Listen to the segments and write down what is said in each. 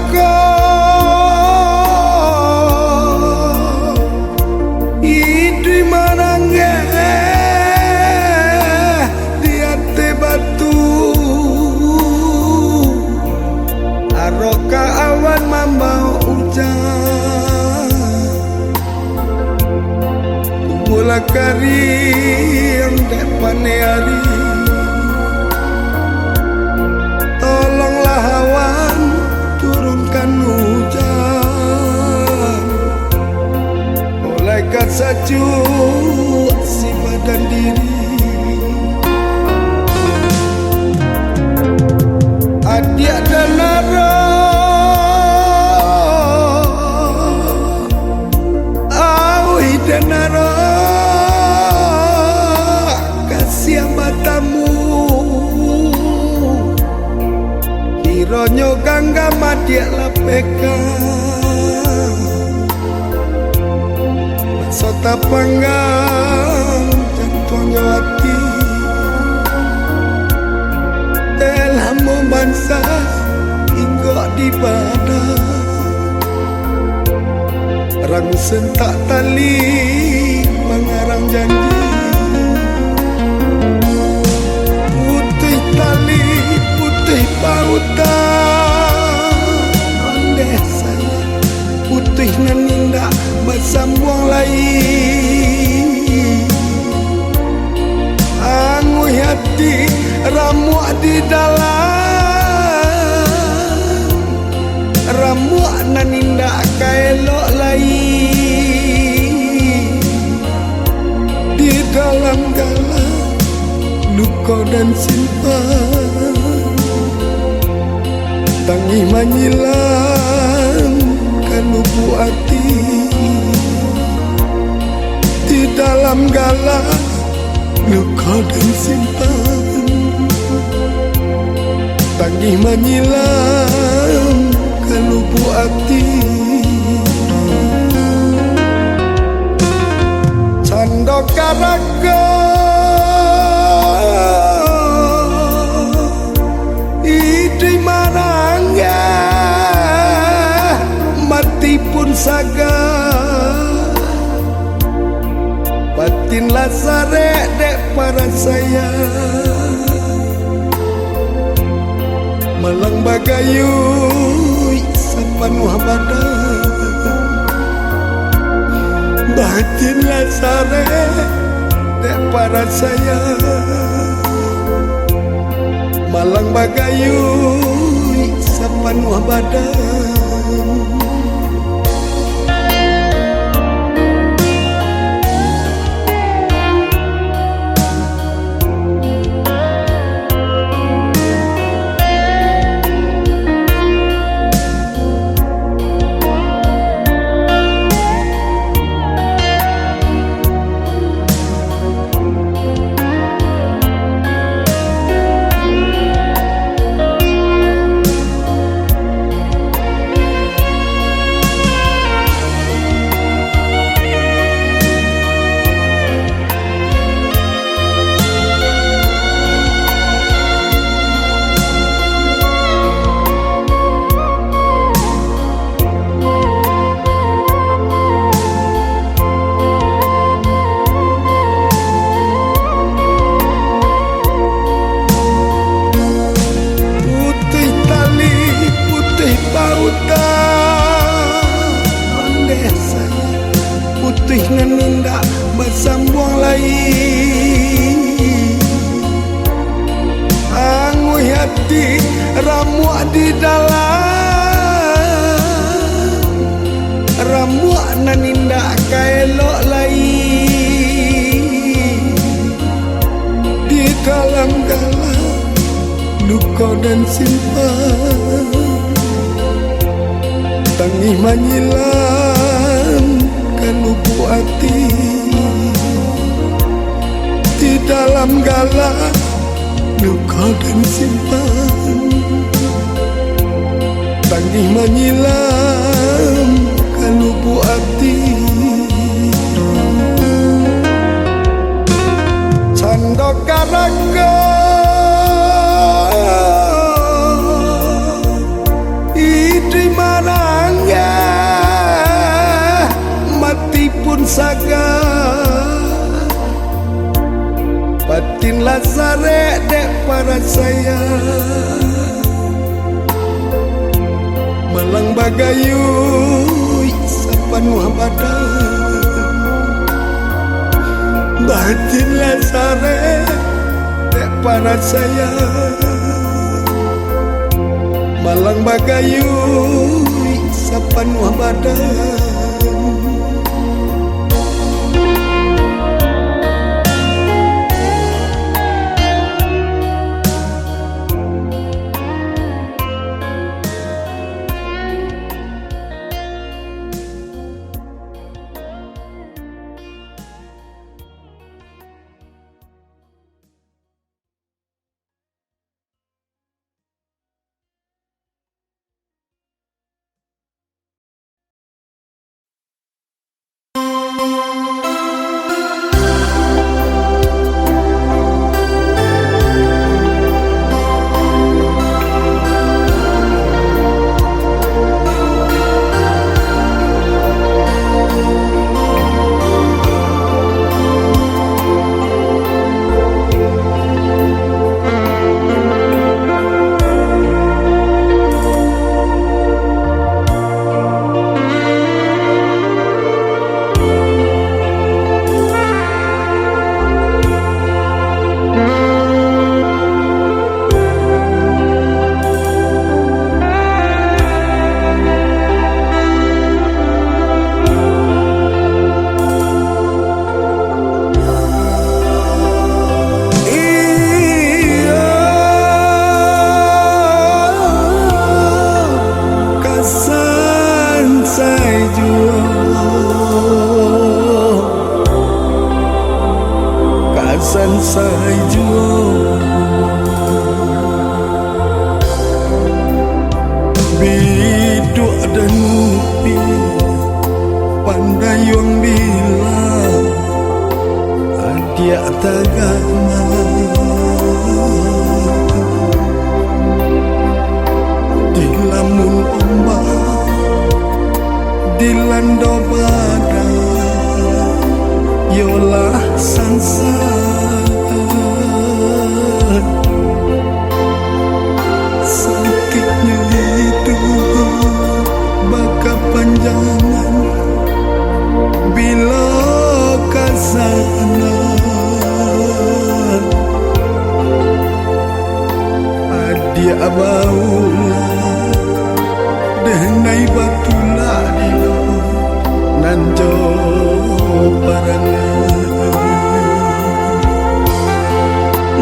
raga idri marangge di ate batu aroka awan mamau hujan mula kari yang depane hari tolonglah awan turunkan hujan malaikat sajuk si badan diri adia dan nara awi dan nara kasih matamu hironyo gangga madia lapeka sota panggang jantung hati telah membansa hingga di badan rang sentak tali mengarang janji putih tali putih pautan ondeh saya putih nanindak bersambung lain angui hati ramuak di dalam ramuak nanindak kaelok lain di dalam galau luka dan simpan tangi menyilam kan lubuk hati di dalam galau luka dan simpan tangi menyilam kan lubuk hati canda karaga idri marangga mati pun saga batinlah sarek dek para saya malang bagayu sapanuh badan batinlah sarek dek para saya malang bagayu sapanuh badan putih nanindak bersambung lain angui hati ramuak di dalam ramuak nanindak kaelok lain di dalam galau luka dan simpan tangi menyilam kan lubuk hati di dalam galau luka dan simpan tangi menyilam kan lubuk hati canda karaga idri sare dek para sayang Malang bagayu sapanua badan Batinlah sare dek para sayang Malang bagayu sapanua badan Sai juo Biduk dan ngupi Pandai yang bilang Adia tagama Di lamun ombak Di lando badai Yolah sansa Sakitnya hidup baka panjangan bila kasana adia abaula denai batula dio nanjo parangan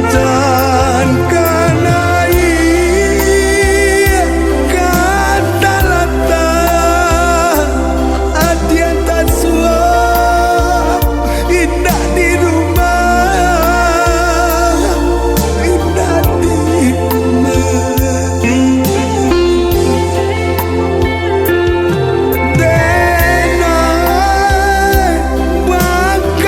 dan kanai katalata adia tasua indah di rumah indah di rumah denai baka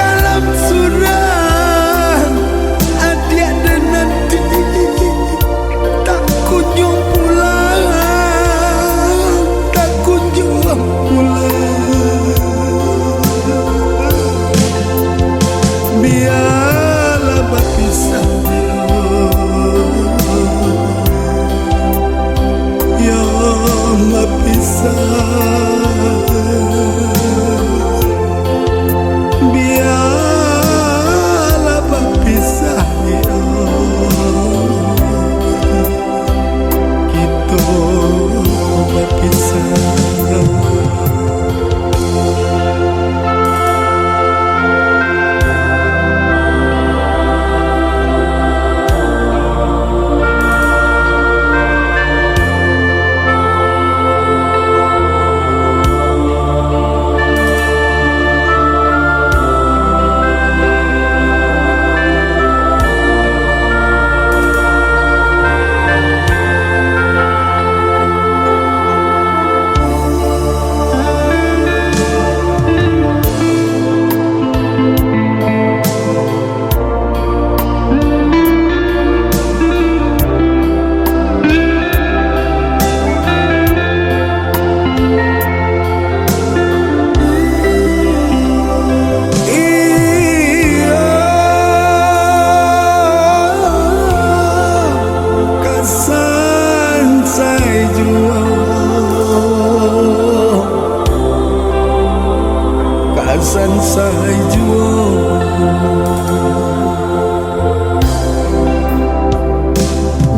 san sai juo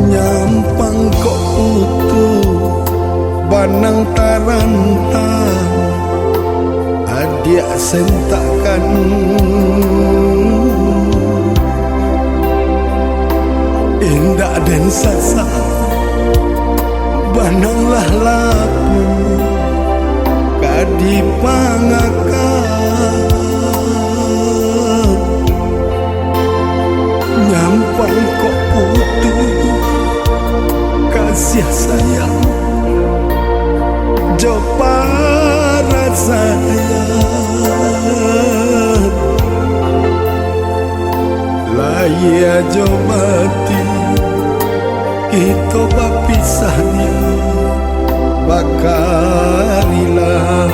nyampang kok utuh banang tarantang adia sentakan indah dan sasa bananglah laku kadipangakan nyampang kok putus kasih sayang jo para sayang laya jo mati kita bapisahnya bakalilah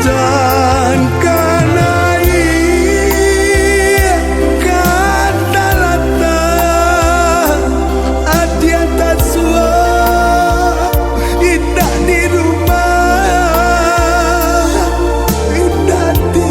jangan kanai kandalata adia tasua indah di rumah indah di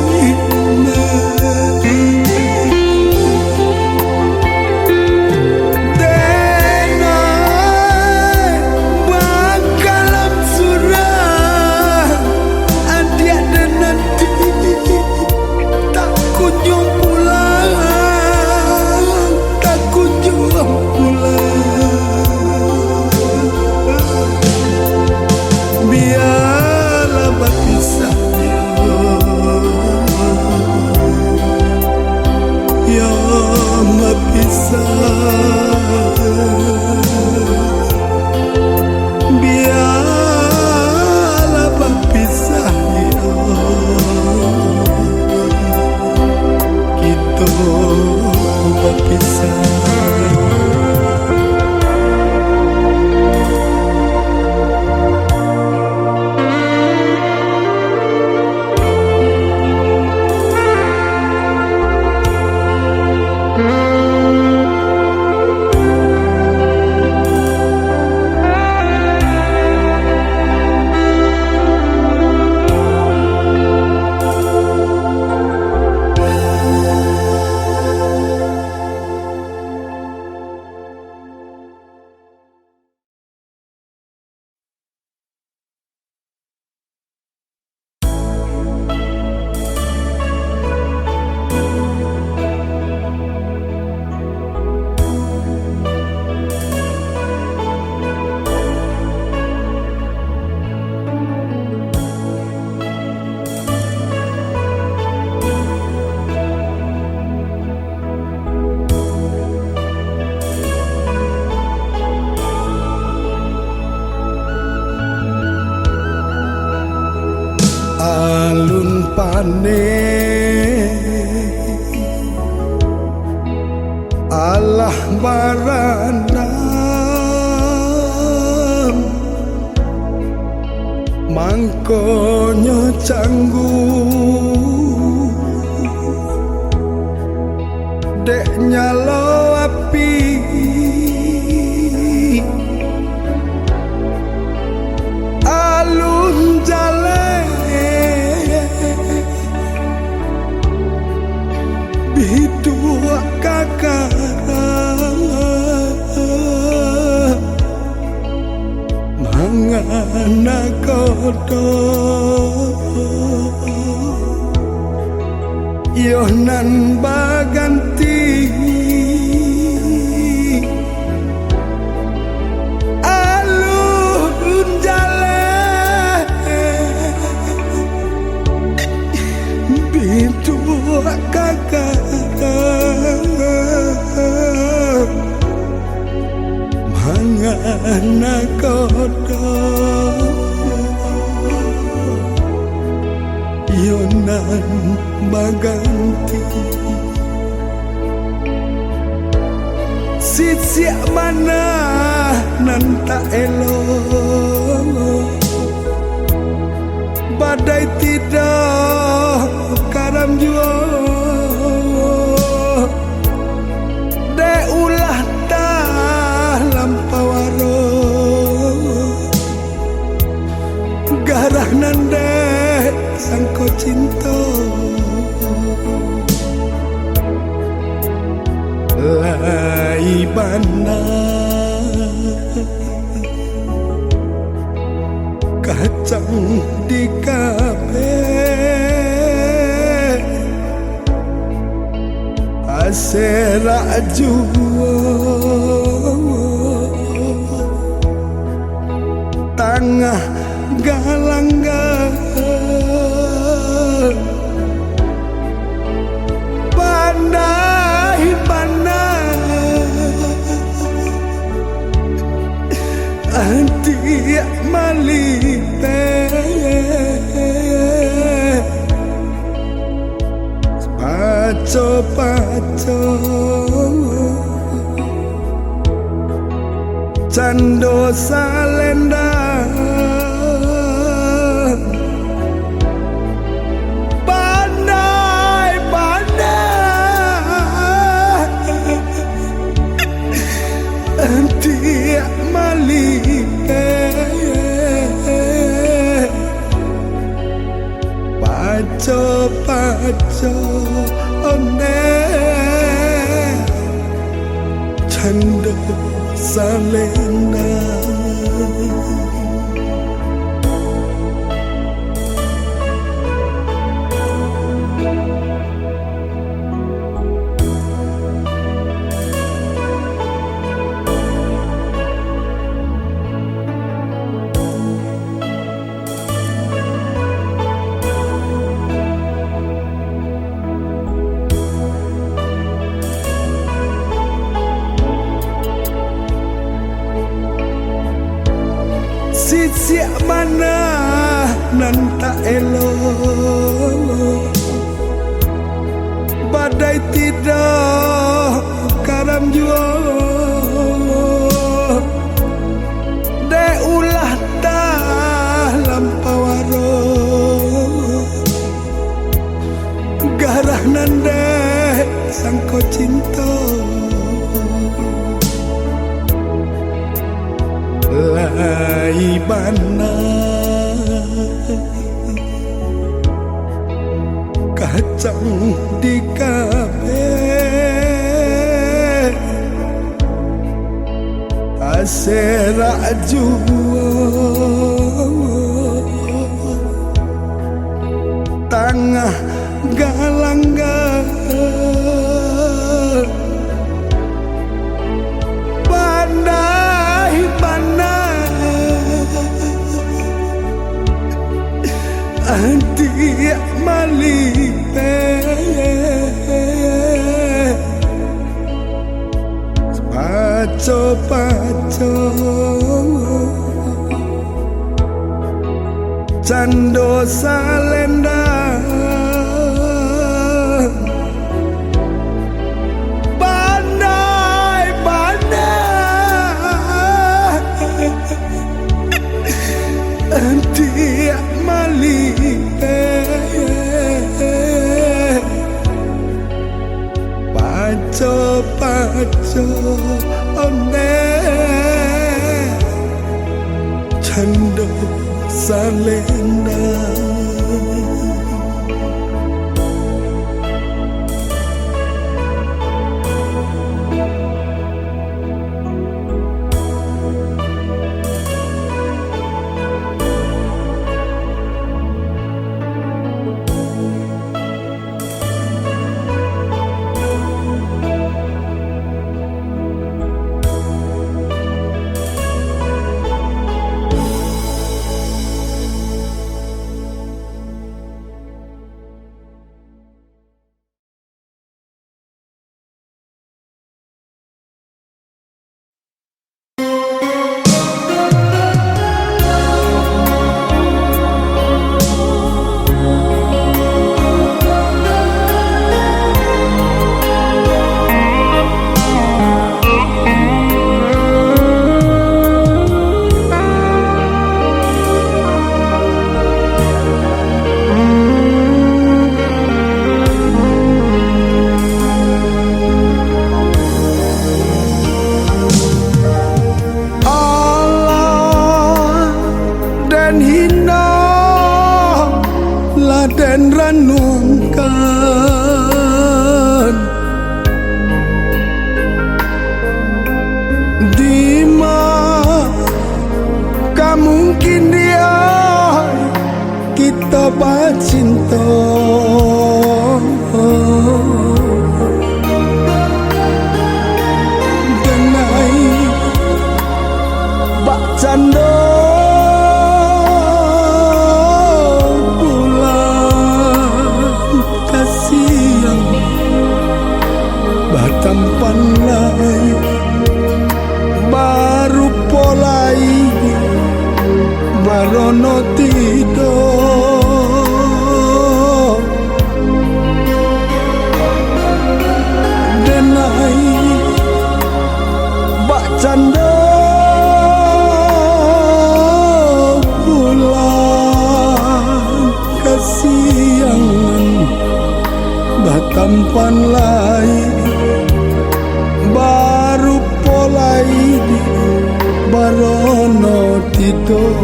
biarlah berpisah kita berpisah. Alun pane Allah barandam mangkonyo canggu dek nyalo api alun jale bidua kakara mangana kodo yonan baganti alun jale bidua kakara mangana kodo yonan baganti sisi mana nanta elo badai tidak karam juo de ulah ta lampawaro garah nan laibana kacang di kabe asera juo tangah galangga pandai anti malipe paco cando salenda pandai anti malipe paco one cando salenda siap mana nan tak elok badai tidak karam jua de ulah dalam pawaro garah nande sangko cinta laibana kacang di kabe asera juo tangah galangga anti malipe paco cando salenda pandai anti malipe paco one cando salenda cinta denai bak cando bulan kasih yang batampan lai baru polai barono tidur denai bak canda bulan kasiangan batampan lai baru polai barono tidur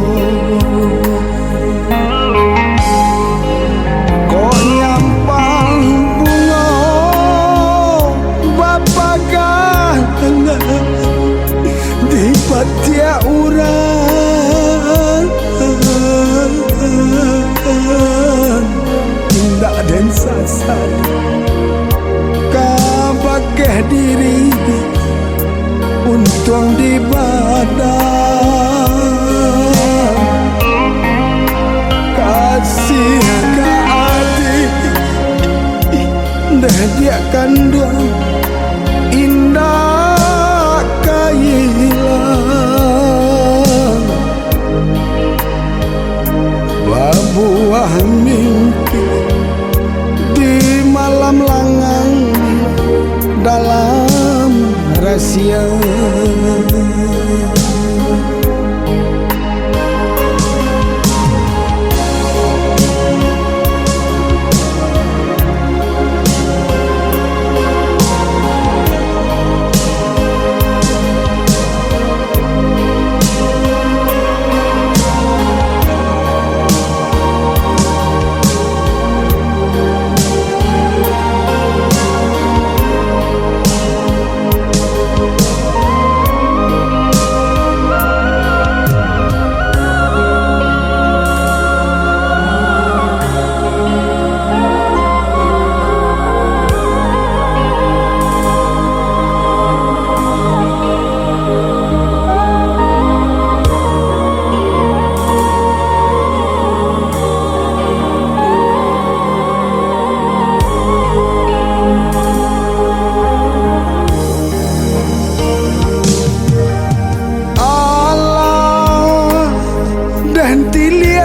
kok nyampang bunga bapak ganteng di patia urang tindak dan sasar kabakeh diri untung di badan kasih ke adik dah dia kandung indah kailang babuah mimpi di malam langang dalam rahasia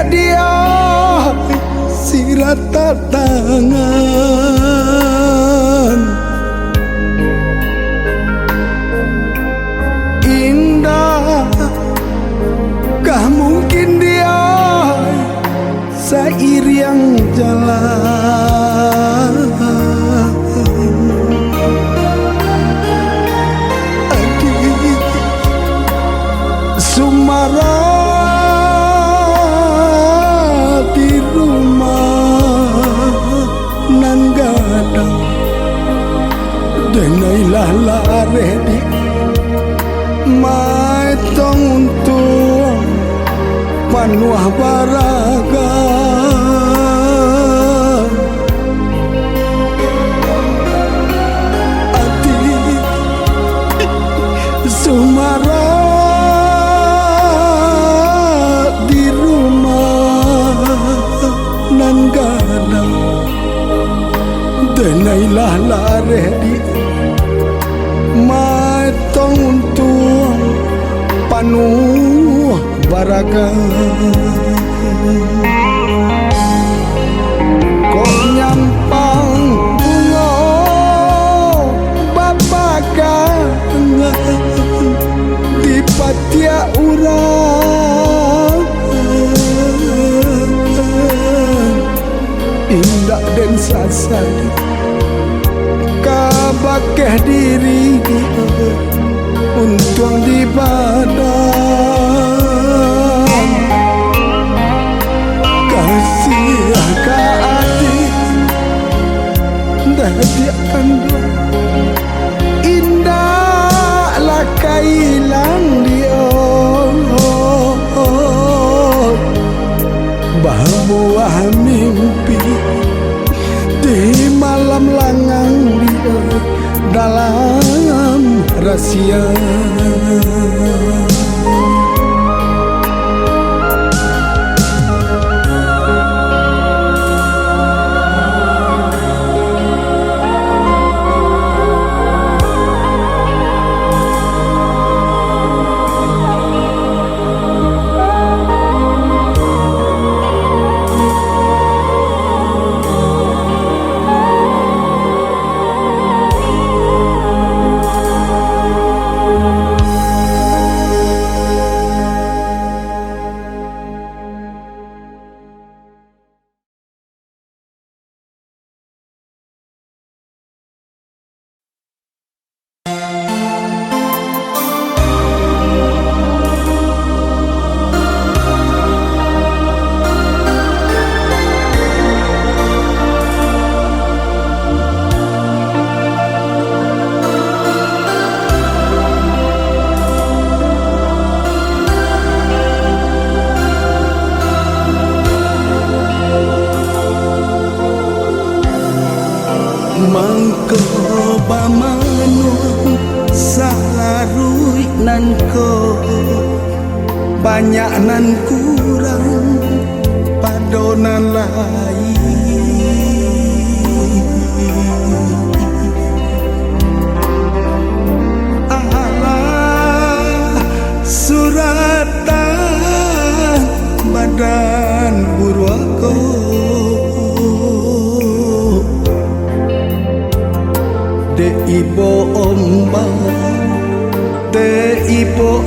dia sirata tangan indah kah mungkin dia seiring jalan adik Sumara di rumah nan gadang denailah lare di mai tong untung panuah baraga ati Sumara nan gadang denailah lare di matong untung panuh baraga kok nyampang bunga bapakan di patia urang indah dan sasadi kabakeh diri untung di badan kasih ke adik dah dia kandung indah lah kailang dia bahwa mimpi dalam rahasia. Mangko bamanuang salarui nan ko banyak nan kurang padonan lain. Allah suratan badan burwako de ibo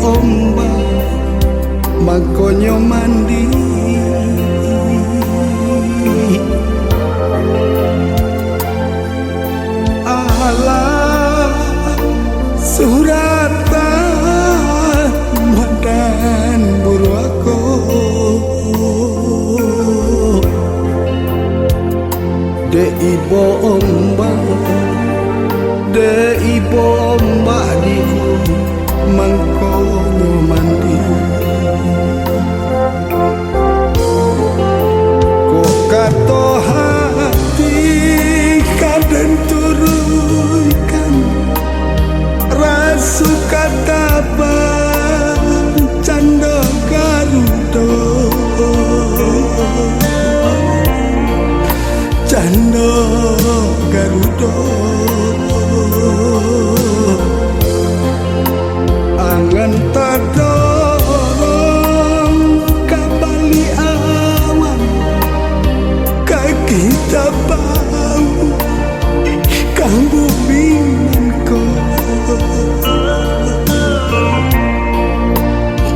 omba makonyo mandi Allah suratan badan burwako de ibo omba di mangkonyo mandi. Kok kato hati kadang turunkan rasu kata canda garudo canda garudo angan tadorong kabali awan kaki tabang kang bumi ko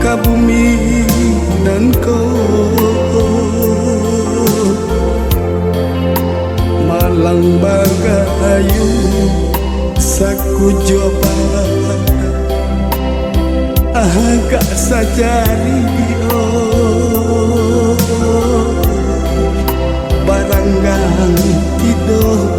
kabumi nan ko malang bagayu saku jobat agak sajari baranggang tidur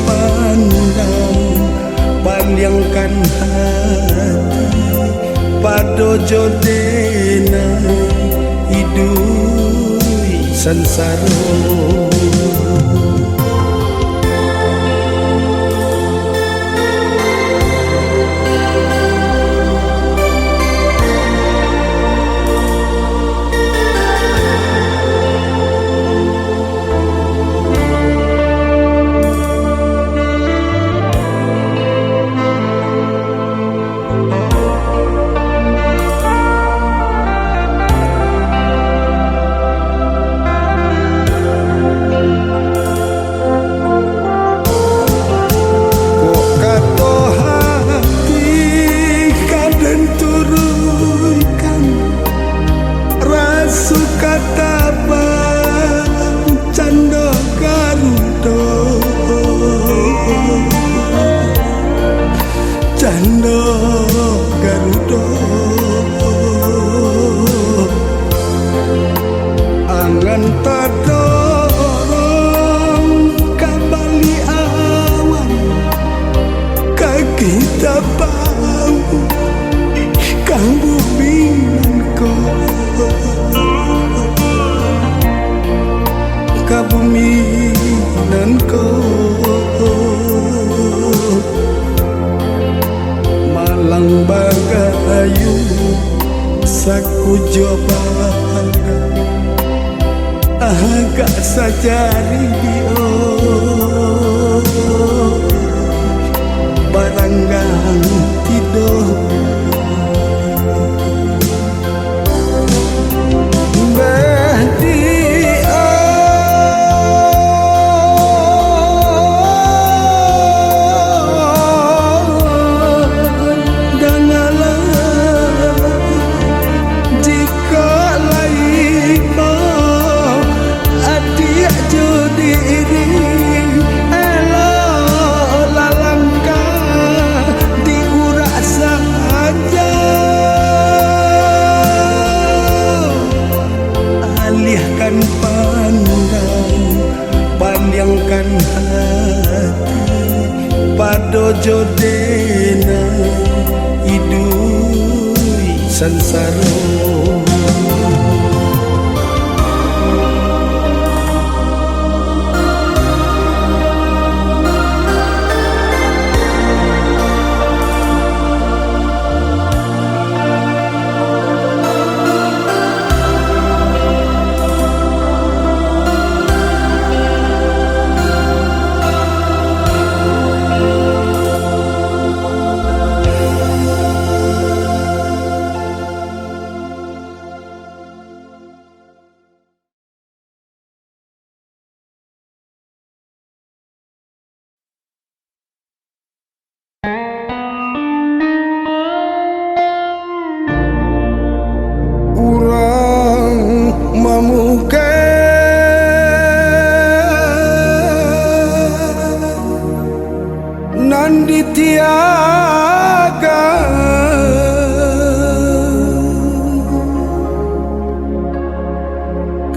pandang palyangkan hati pado jodena hidui sansaro. ka bumi nan ko malang bagayu saku joba agak sajari baranggang hidup panjangkan hati pada jodena idui sansaro Nandi tiaga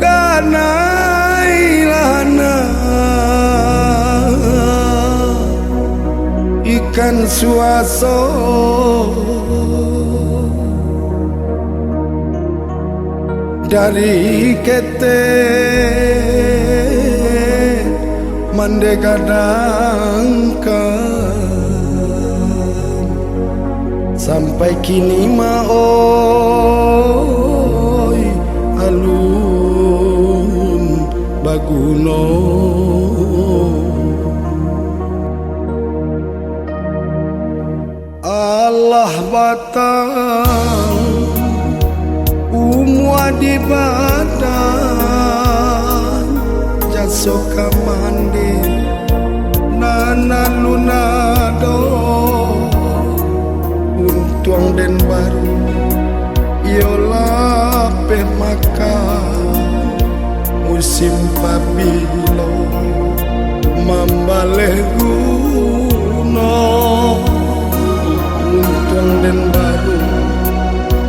kana ilana ikan suaso dari kete mandegadangkan sampai kini maoi alun baguno Allah batang di badan jasoka mandi nana lunado untuang den baru yola pe maka musim pabilo mambale guno untuang den baru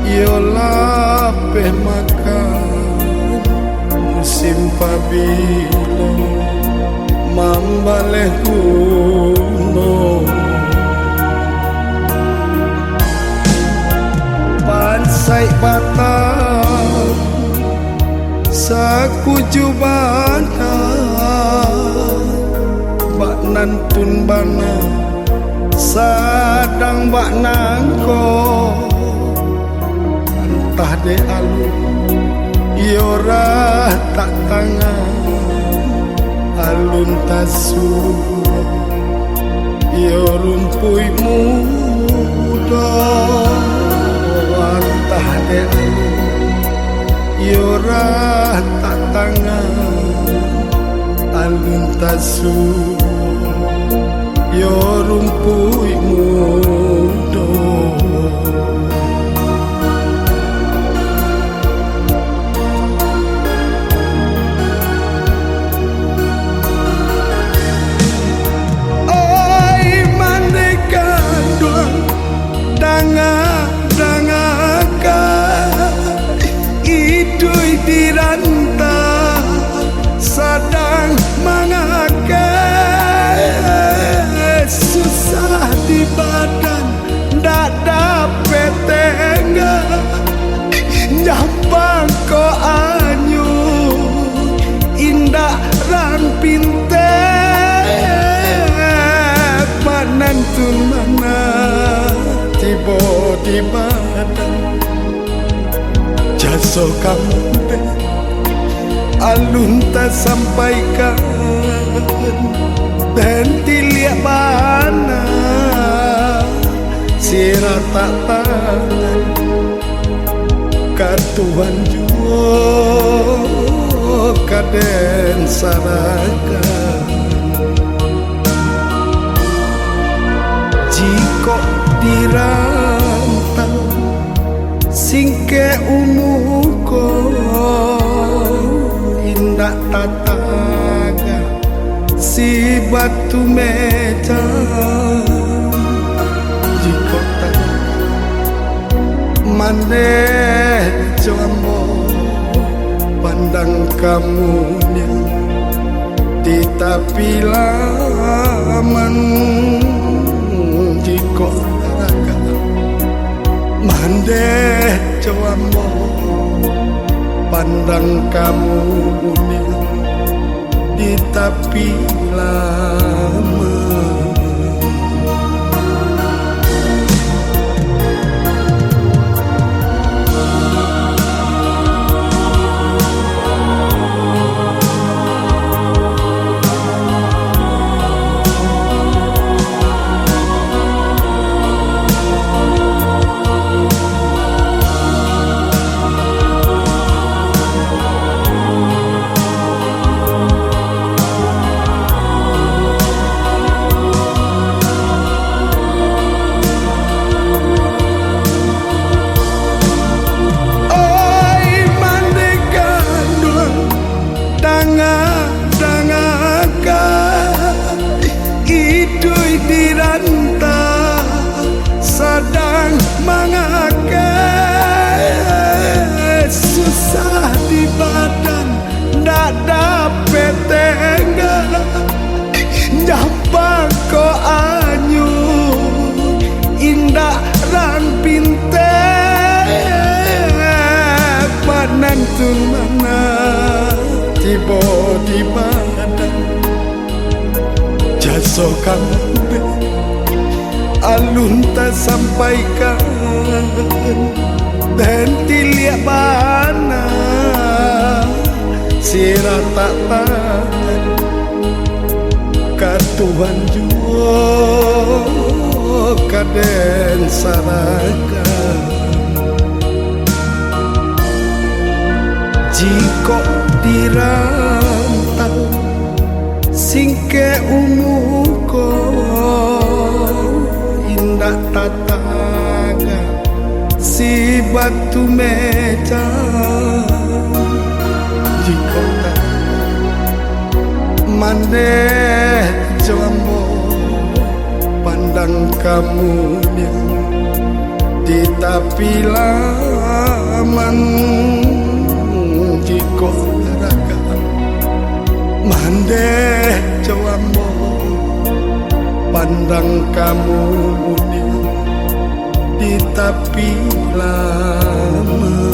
yola pe makan musim pabilo mambale kuno pansai batang sakuju bana bak nantun bana sadang bak nangko entah de alu yora tak tangan alun tasu yorumpui muda entah de alu yora tak tangan alun tasu yorumpui muda sadang mangake susah di badan rang pinte manantun mana tiba di badan jasa kamu alun tak sampaikan dan tiliak bana sira tak tangan katuan juo kaden sarakan jika dirantau singke umuko indah tataga si batu meja jika tak mane jambo pandang kamunya di tapi laman jika raga mande jambo pandang kamunya di tapi lama. Sadang mengakai susah di badan ndak dapet tengah nyambang ko anyu indah rang pinte panantun mana tiba di badan jasa kamu alun tak sampaikan dan tiliak bana sira tak tahan katuan juo kaden sarakan jika dirantau singke umuko indah tataga si batu meja jika tak mande jambo pandang kamunya di tapi laman jika raga mande jambo pandang kamu di tapi lama.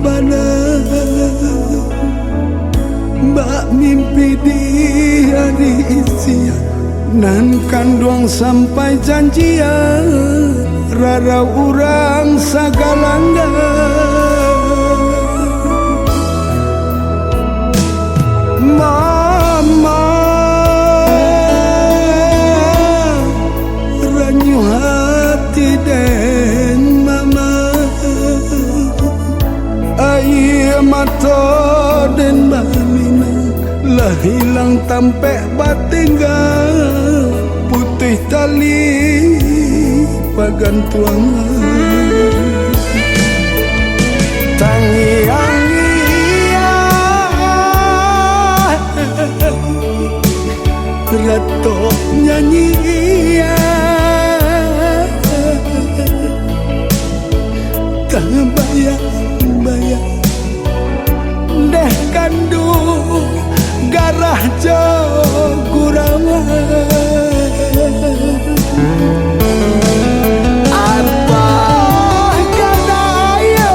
bana Mbak mimpi di hari isian nan kandung sampai janjian rara urang sagalangga mama ranyu hati den mama air mata den mamina lah hilang tampe batinggal putih tali pagantuangan tangiang iya retok nyanyi iya tak bayang-bayang deh kandu garah jo gurawa apa kadaya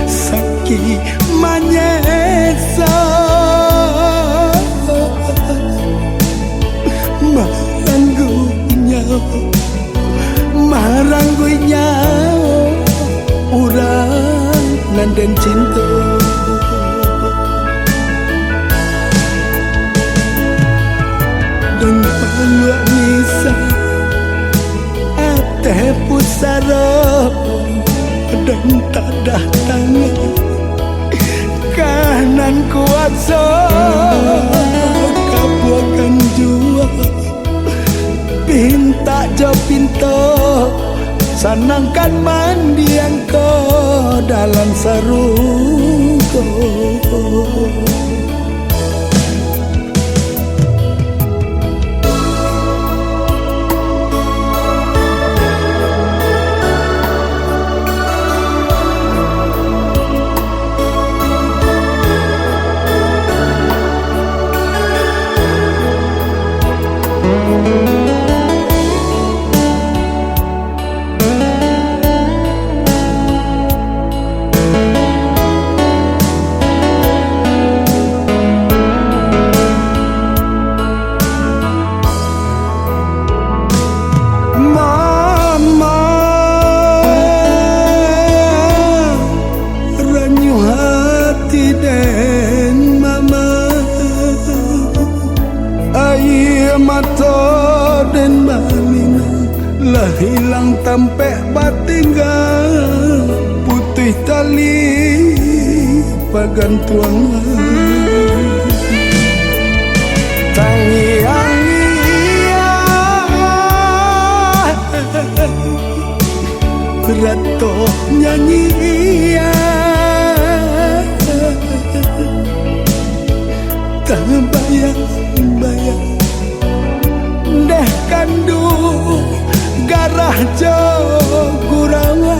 sakit manyesa maranggunya urang nanden cinta dan paluak nisa ateh pusara dan tak datang kanan kuasa kabuakan jua pinta jo pinto sanangkan mandi engkau dalam sarungku lah hilang tampe batinggal putih tali pagantuangan tangiang iya retok nyanyi iya tak bayang-bayang deh kandu garah jo gurawa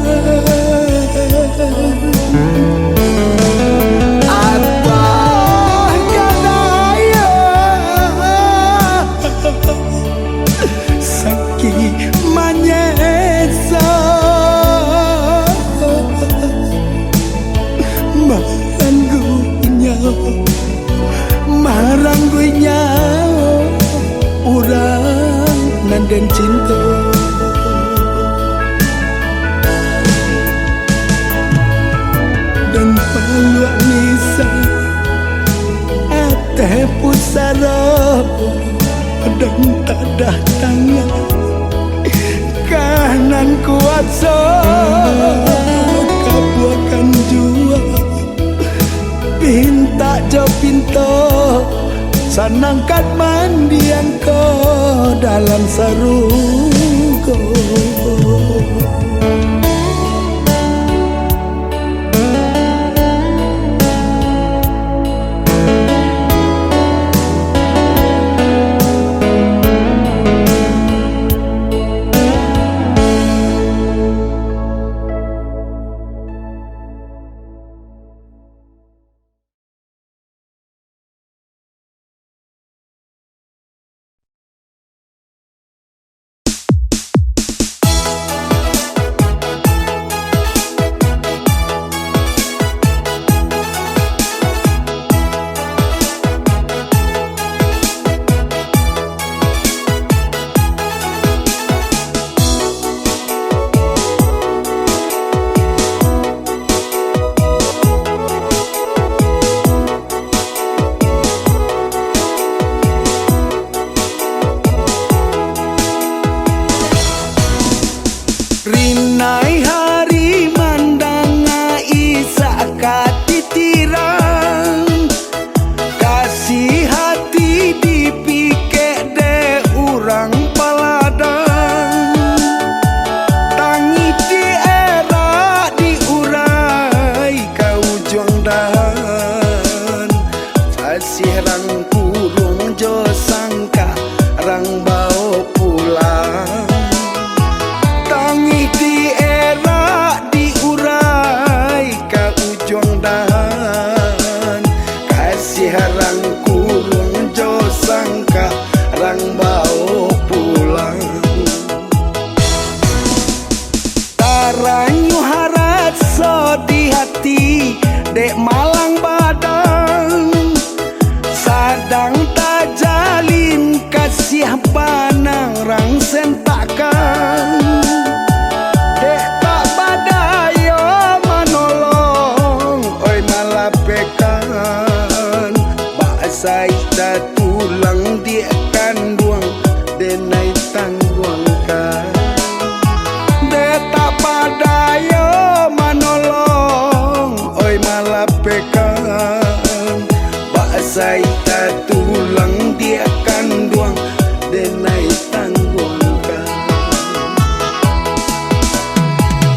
apa kadaya sakit manyesa maranggunya urang nanden cinta dan paluak nisa ateh pusara dan tak datang kanan kuasa kabuakan jua pinta jo pinto sanangkan mandi engkau dalam sarungku sentakan dek tak badayo manolong oi malapekan bahasa ita tulang dia kanduang denai tangguangkan dek tak badayo manolong oi malapekan bahasa ita tulang dia kanduang denai tangguangkan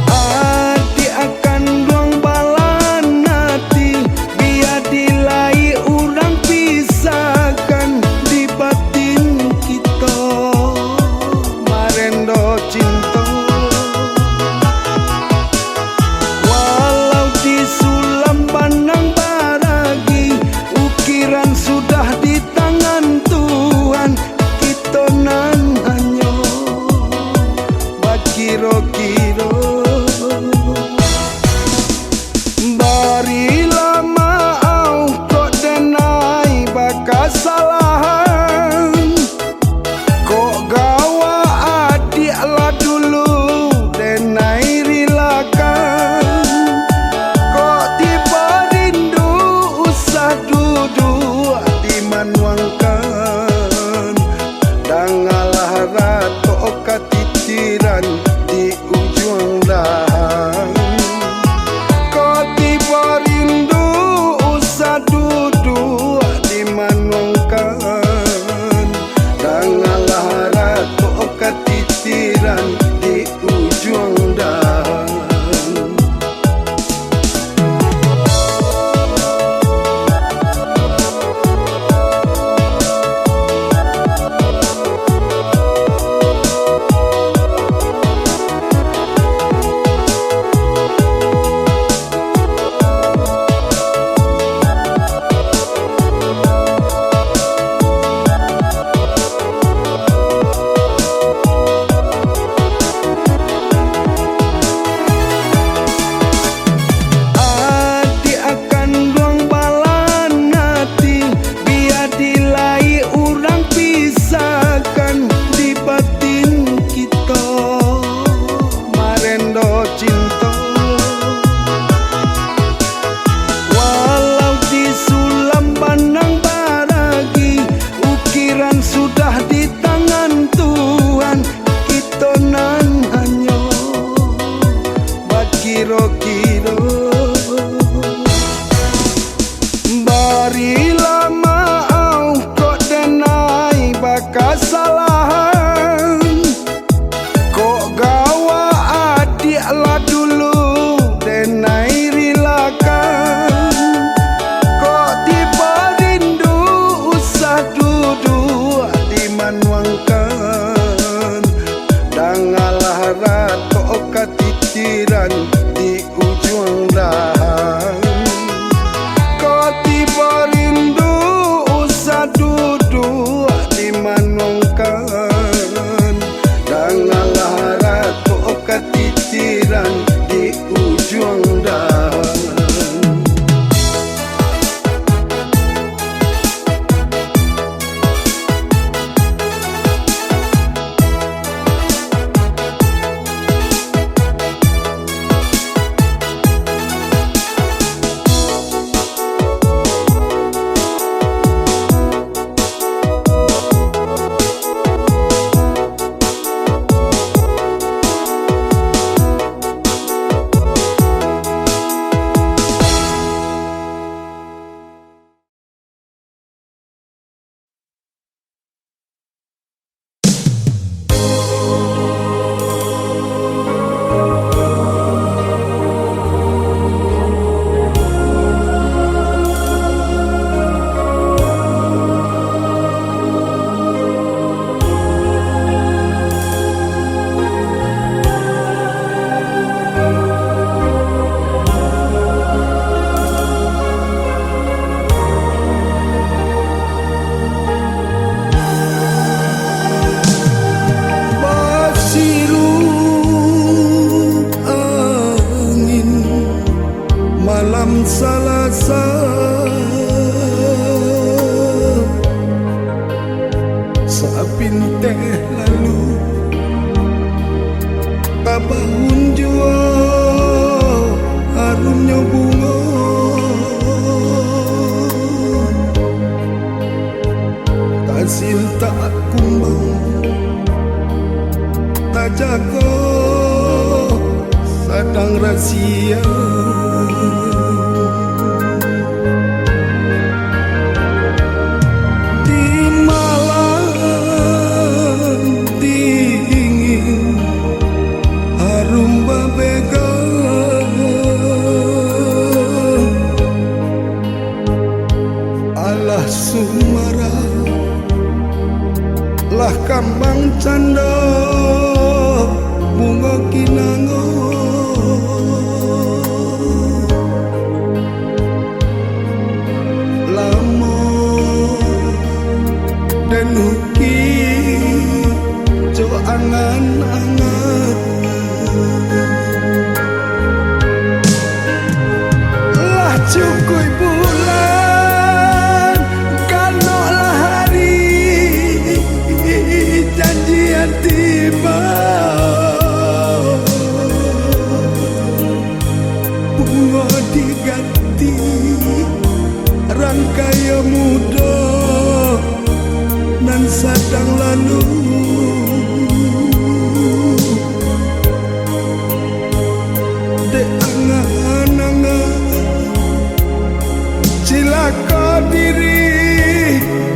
hati akan duang balan hati biar dilai urang pisahkan di batin kita marendo cinta walau di sulam pandang baragi ukiran sudah di tangan Tuhan kita nan hanya bakiro-kiro barilah maaf kok denai bakas salahan kok gawa adik lah dulu denai rilakan kok tiba rindu usah duduk di manuangkan dangalah rato katitiran di ujung dahan kok tiba rindu usah duduk di manuangkan dangalah rato katitiran di ujung dahan hati akan duang balan hati biar dilai urang pisahkan di batin kita marendo cinta walau di sulam pandang baragi ukiran sudah di tangan Tuhan kita nan hanya bakiro-kiro barilah maaf kok denai bakas salahan kok gawa adik lah dulu denai rilakan kok tiba rindu usah duduk di manuangkan dangalah rato katitiran di ujung dahan kok tiba rindu usah duduk di manuangkan dangalah rato katitiran di ujung dahan kajago sadang rahasia di malam dingin harum babega alah sumara lah kambang canda bunga kinango lamo dan huki jo angan-angan lah cukuy bulan kano lah hari janjian tiba bunga diganti rangkaian muda nan sadang lalu de angan-angan cilaka diri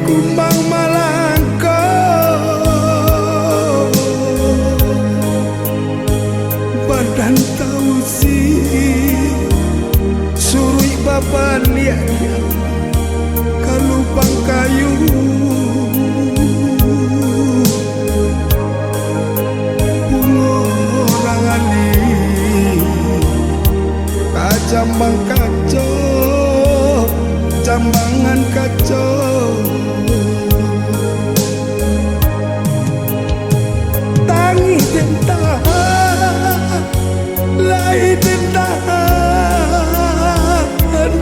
kumbang malangko badan tausi surui baban liat kalupang kayu bunga orang ali kajambang kaco jambangan kaco tangi dentah lai dentah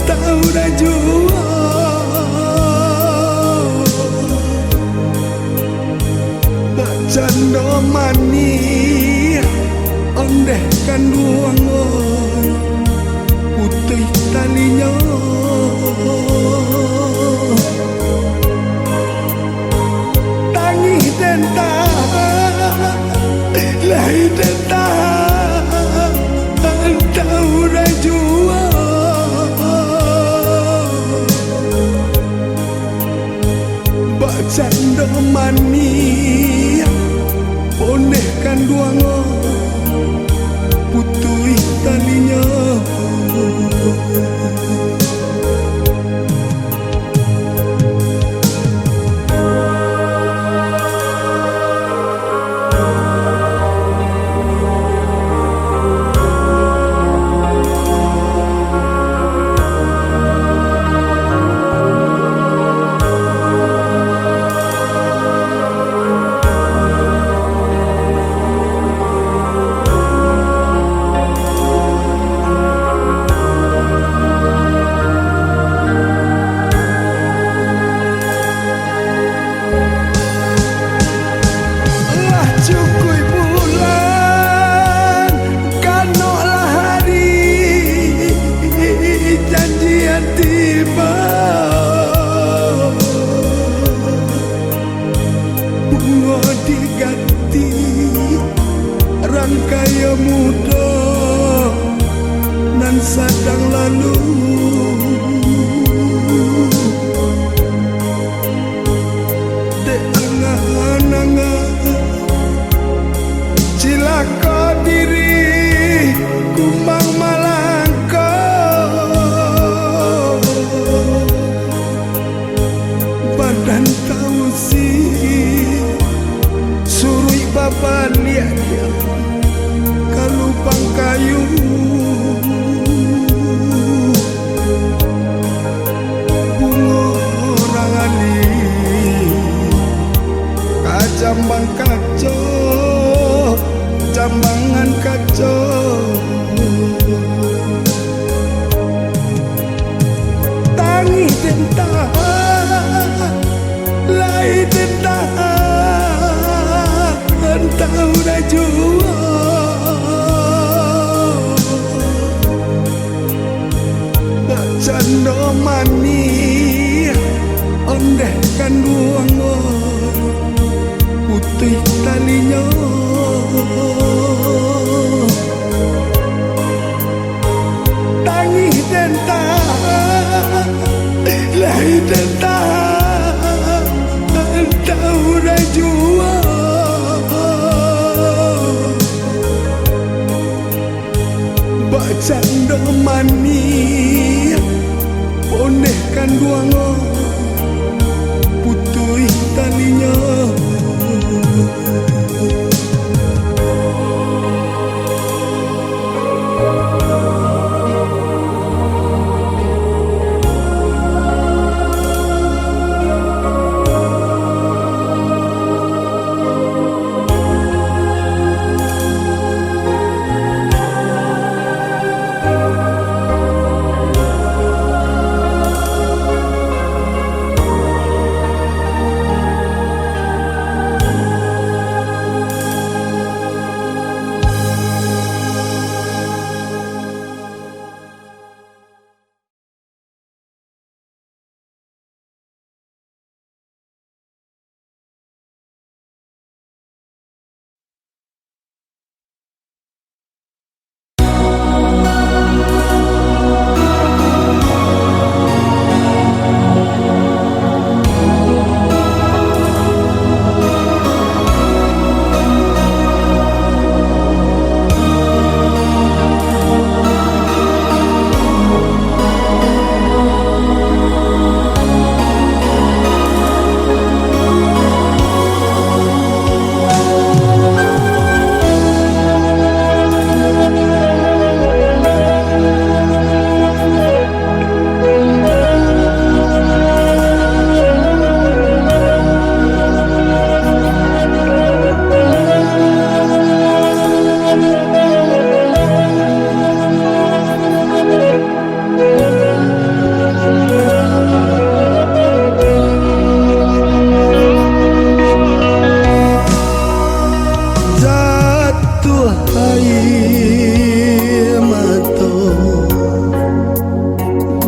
tahu dah jua bacando mani ondeh kanduang putih talinya tangi dentah lai dentah tahu dah jua bacando mani ondeh kanduang putih talinya diganti rangkaian muda nan sadang lalu de angan-angan cilaka diri kumbang malangko badan tausi surui baban liat kalupang kayu bunga orang ali kajambang kaco jambangan kaco tangi dentah lai dentah tahu dah jua bacando mani ondeh kanduang putih talinya domani bonehkan duango putui talinya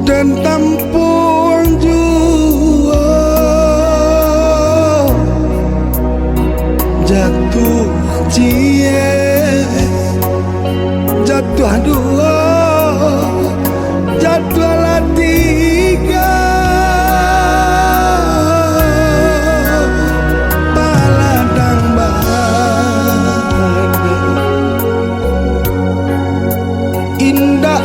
dan tampuang jua jatuh cie jatuh dua jatuh lah tiga baladang badan indah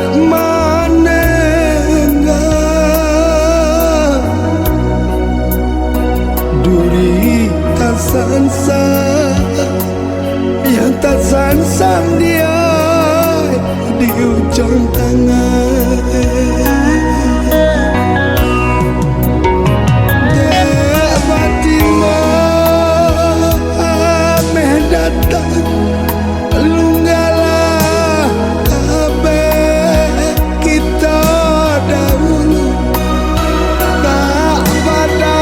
sansa yang tak sansang dia di ujung tangan Fatima ameh datang lunggalah kabeh kita dahulu tak pada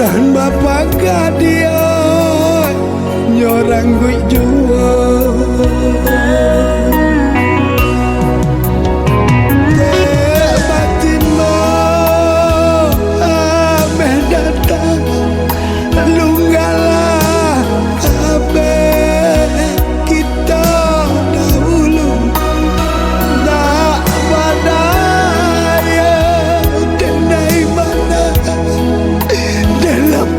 nan bapak dia nyorang gue jua batin lo ameh datang lunggalah abe kita dahulu tak badaya denai mana dalam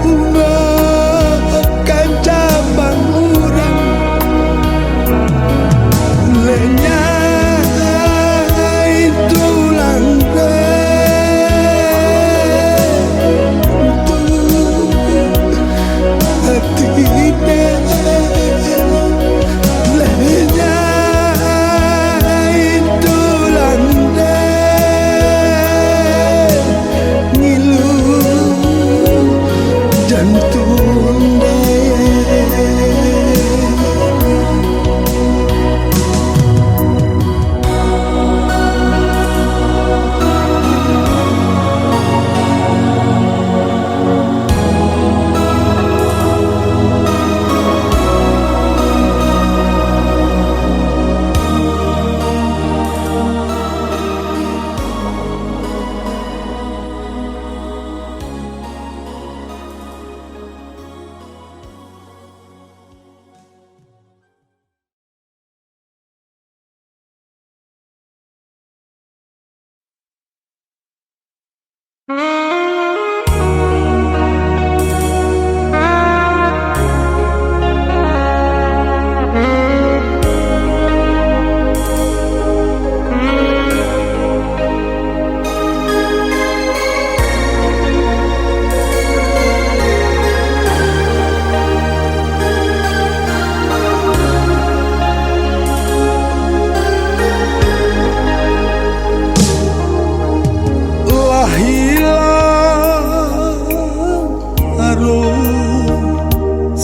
bunga kaca banguran lenyai tulang hati lenyai tulang ngilu jantung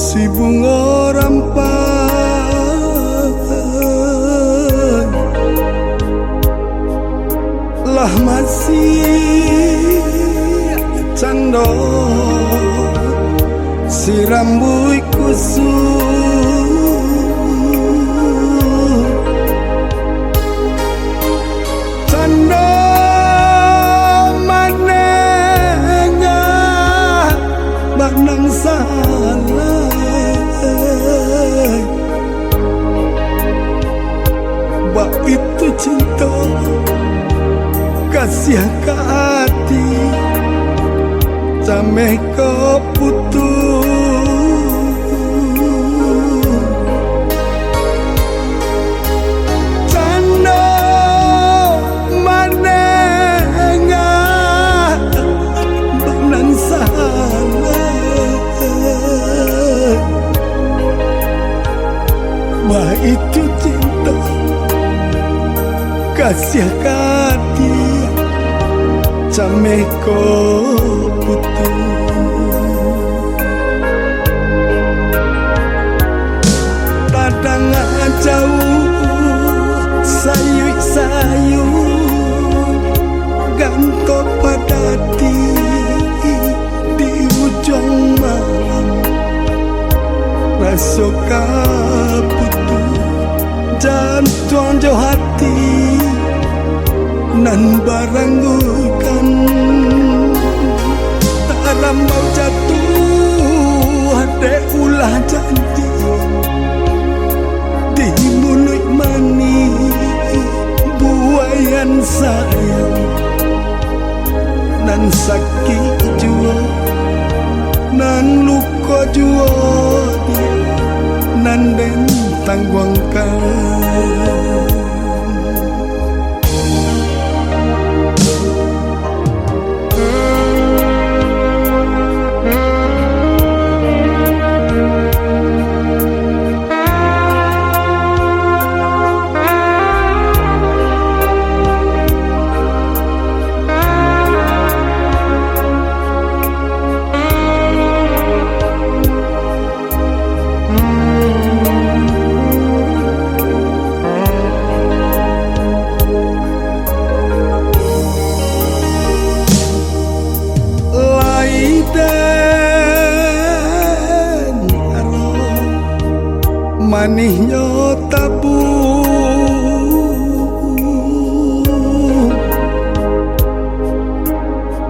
si bunga rampai lah masih cando si rambut kusut cando manenga baknang salah bak itu cinta kasih ke hati sampai ke putus canda manenga benang salah bah itu cinta kasih ke hati sampai ke putus tadang jauh sayur-sayur ganto pada di ujung malam rasa putus jantung jauh hati nan baranggukan dalam bau jatuh ada ulah janji di mulut mani buayan sayang nan sakit jua nan luka jua nan den tangguangkan manihnya tabu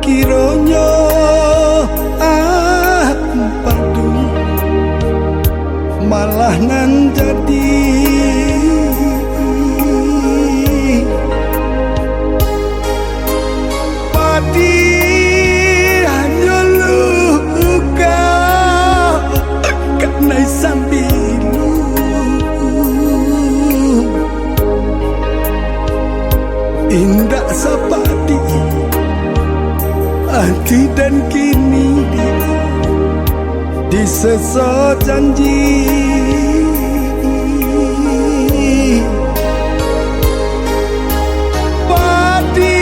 kironya padu malah nan jadi padi hanya luka karena sambilu indah sapadi hati dan kini disesat janji padi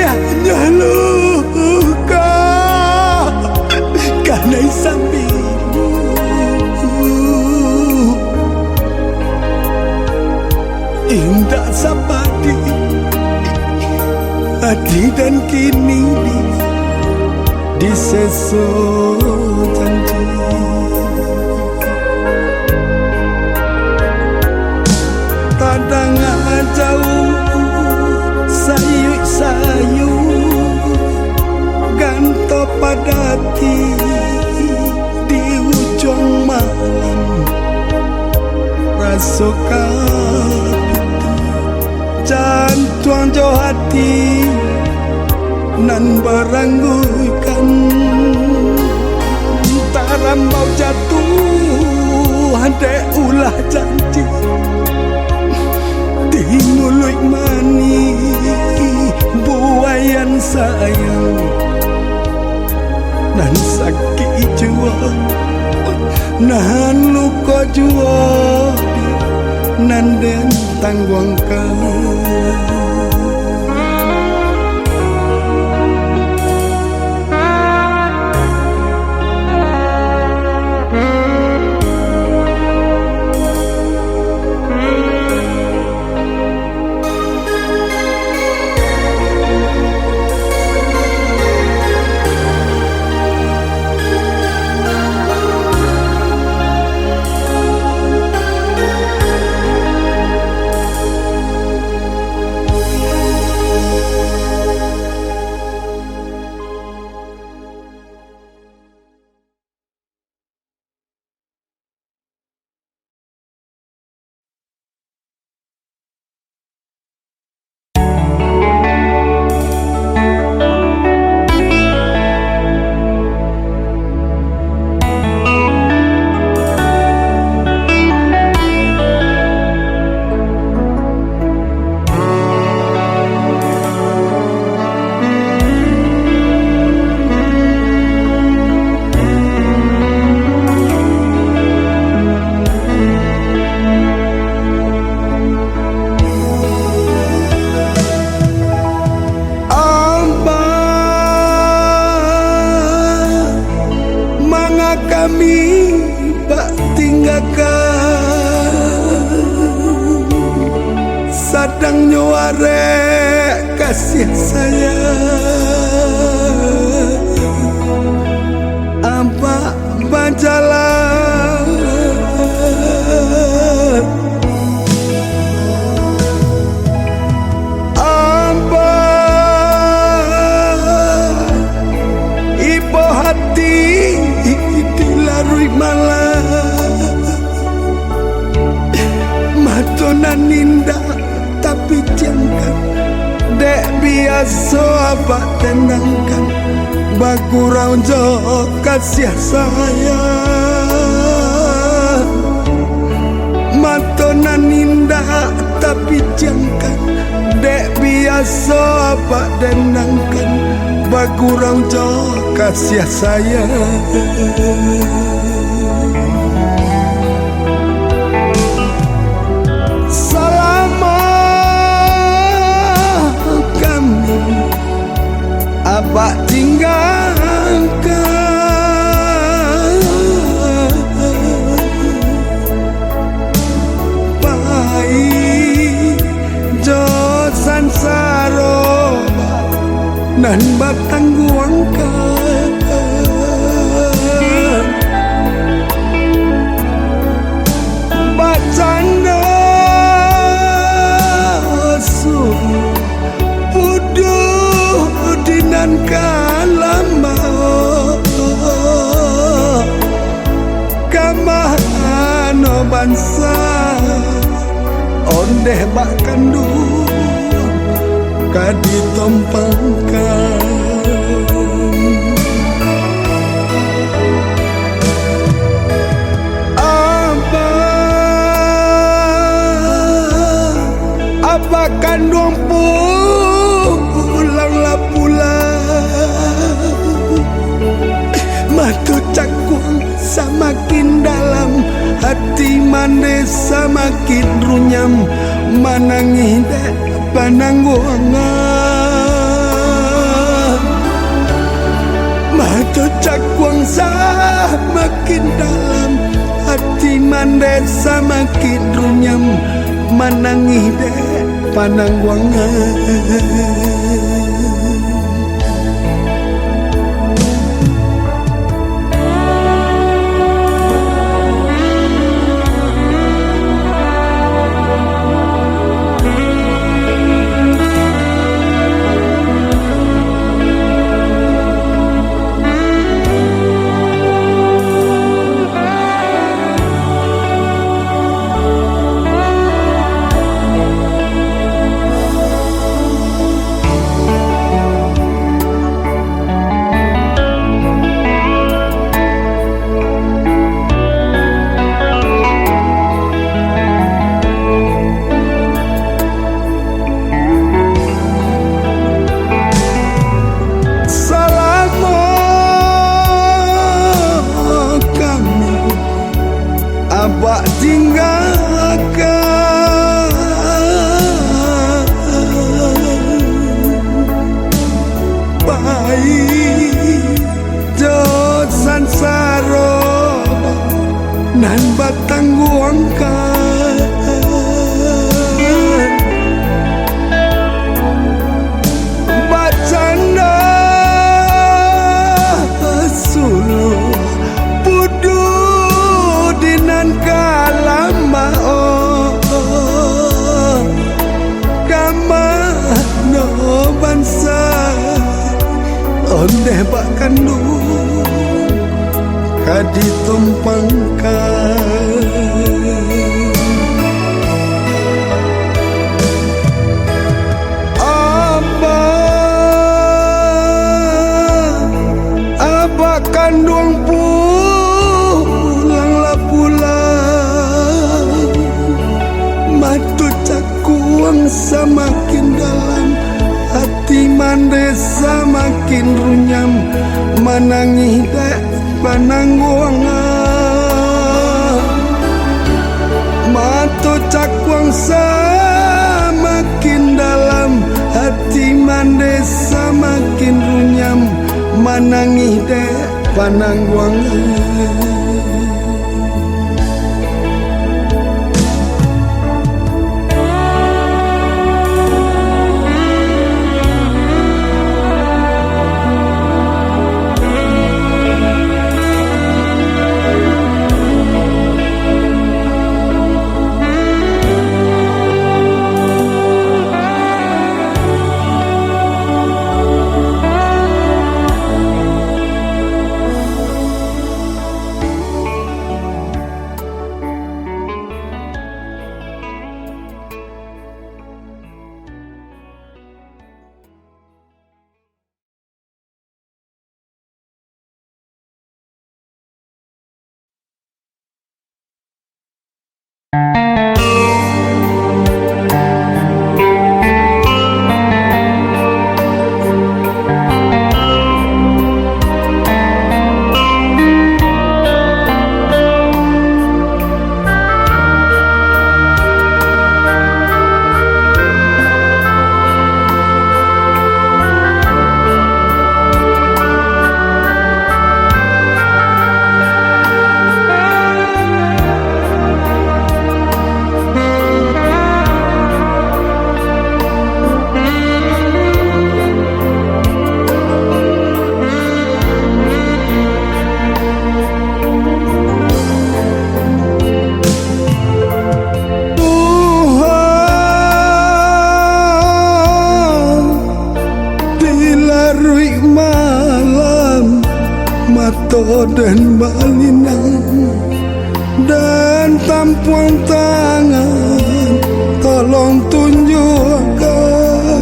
hanya luka karena sambilu indah sapadi hati dan kini disesat janji kadang jauh sayu-sayu ganto padati di ujung malam rasukan jantung jo hati nan beranggukan taram mau jatuh ada ulah janji di mulut mani buayan sayang nan sakit jua nahan luka jua nan den tangguangkan kami tak tinggalkan sadang nyuare kasih sayang apa bajalan apa ibu hati dilarui malam matonan ninda tapi jangka dek biasa apa tenangkan bagurau jo kasih sayang matonan ninda tapi jangka dek biasa apa tenangkan bagurau jo kasih sayang abah tinggalkan pai josan saro nan batang guangkan kalama kamano bansa ondeh bak kandung kaditompangkan apa kandung pulanglah pulang matu cakuang semakin dalam hati manis semakin runyam manangi dek panangguangan matu cakuang semakin dalam hati manis semakin runyam manangi dek panangguangan abak tinggalkan baik jod sansaro nan batang guangkan bacanda suluh dinan kalama kama no bansa ondeh bak kandung kaditumpangkan apa kandung matu cakuang semakin dalam hati mandes semakin runyam manangi dek panangguangan matu cakuang semakin dalam hati mandes semakin runyam manangi dek panangguangan mata dan balinang dan tampuang tangan, tolong tunjukkan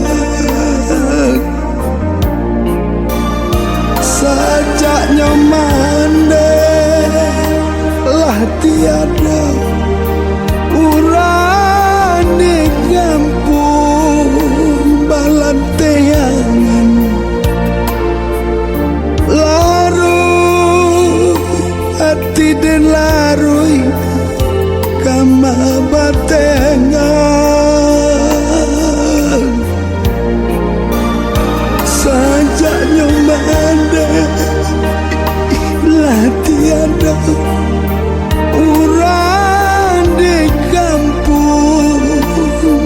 sajaknya mandek lah tiada urang di kampung balanteangan larui hati dan larui kama batengan sajaknya mandek lah tiada urang di kampung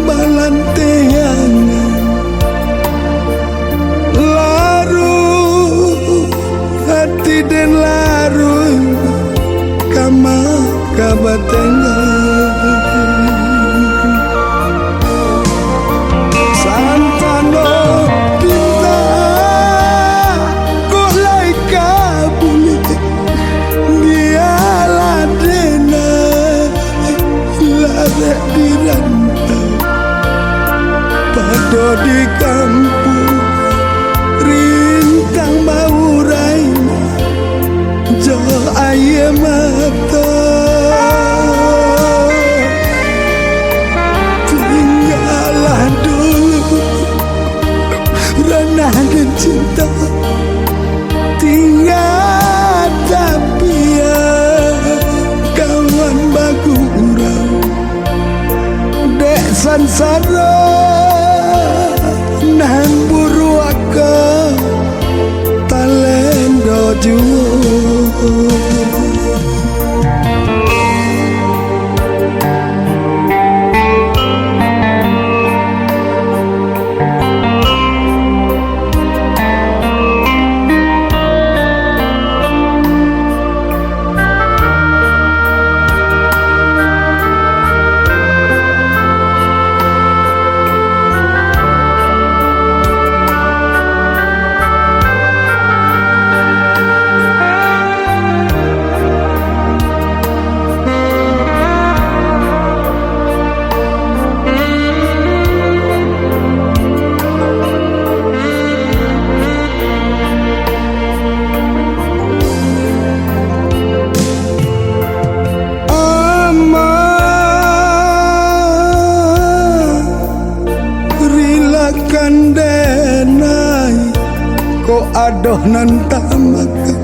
balanteangan larui hati dan larui kama kabatengan santano pinta kok lai kabuli dialah dena larek dirantau pada di kampung rintang baurai jo ayam mata tinggallah dulu ranah dan cinta tinggal tapi ya kawan bagu urang dek sansara nan buru aku talendo juo denai ko adoh nan tamakan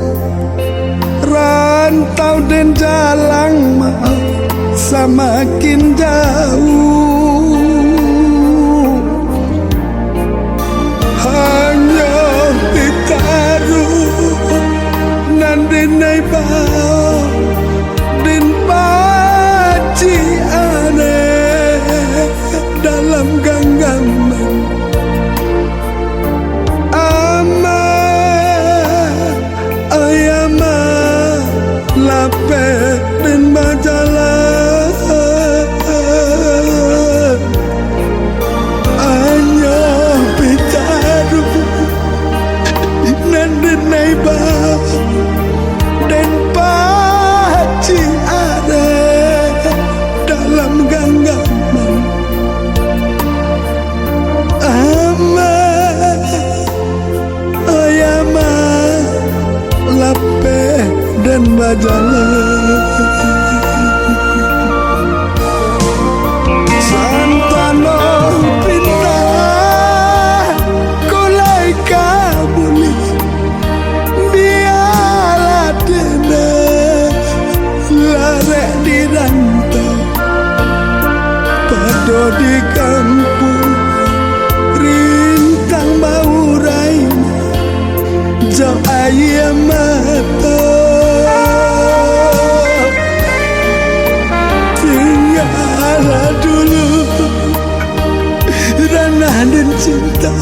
rantau dan jalan mau semakin jauh hanya ditaruh nan denai bau dan paci aneh dalam genggaman lape dan majalah hanya bitaru nan denai bau dan paci ada dalam genggaman ayama lape dan majalah santano pinta kulai kabuli biarlah dena larek dirantau pada di kampung rintang baurai jauh ayam mata ranah dan cinta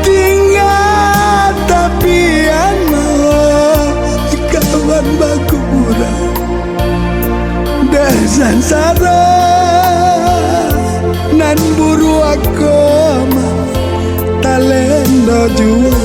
tinggal tapi yang mau kawan baku urang dan sara nan buru aku talendo juo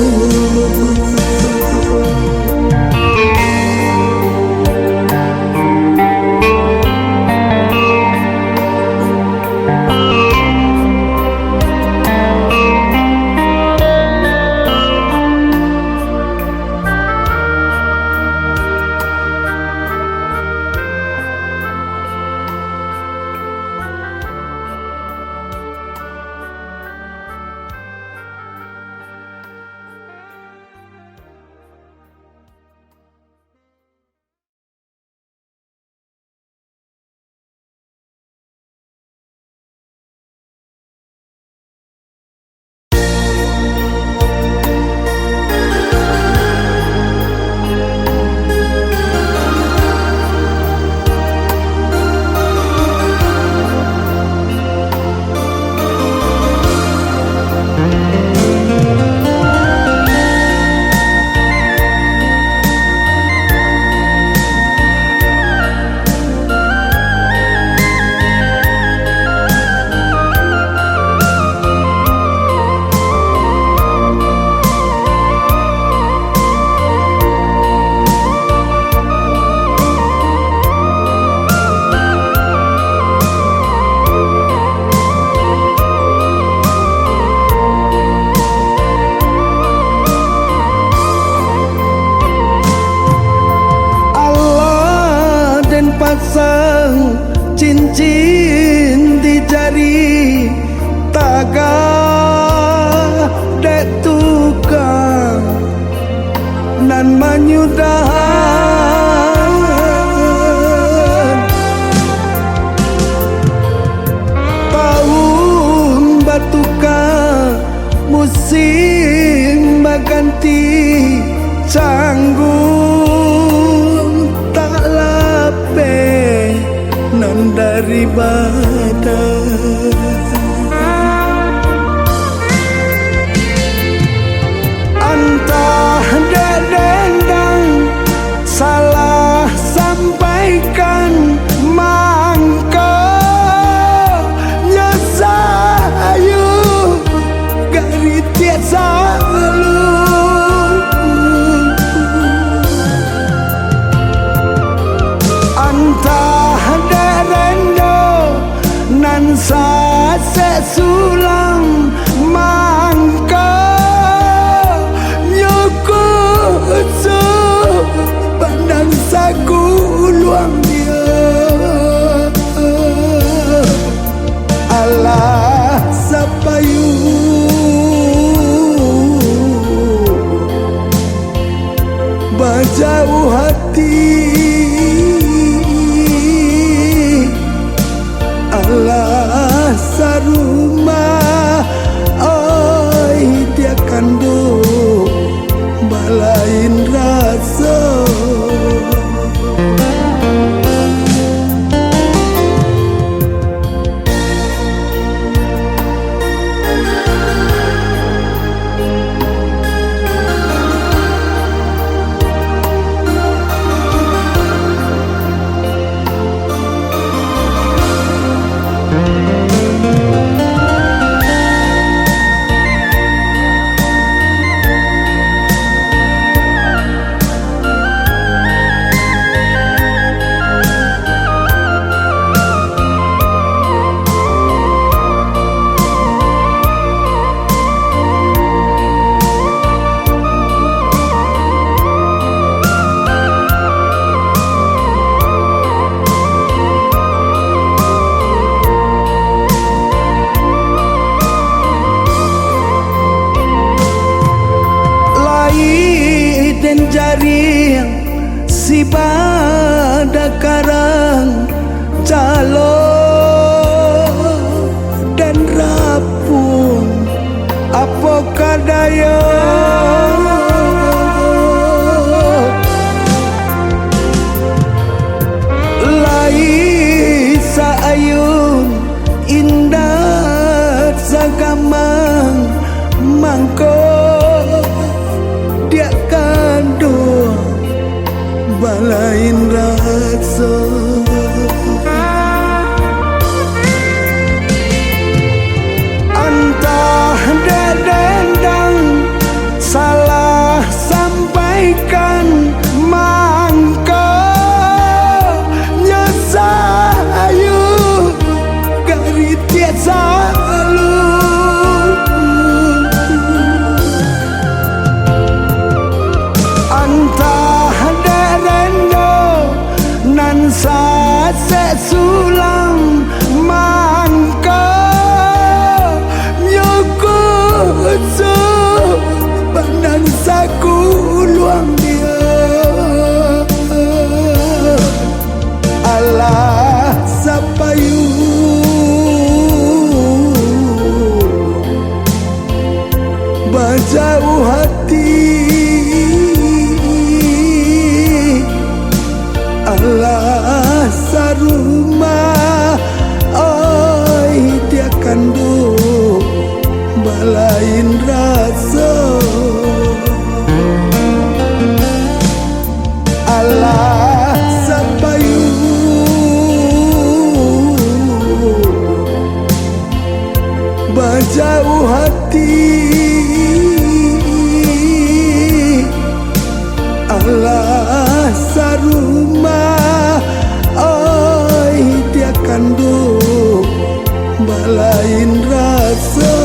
simba ganti canggung tak lape nan daripada antah dendang salah sampaikan mangko nyesayu gari tiasa lu antah derendo nan sa sesulang mangko nyukusu pandang saku luang dia Allah sapayu bajau hati Allah sarumah oi dia kandu balain rasa dan jari si pada karang calo dan rapung apa kadaya lai saayun indah sagamang mangko dia kandung balain rasa antah dendang salah sampaikan mangko nyesayu gari tiasa lu antah derendo nan sa sesulang mangko nyukusu pandang saku luang dia Allah sapayu bajau hati Allah sarumah oi dia kandu balain rasa Allah sapayu bajau hati Allah sarumah oi dia kandu balain rasa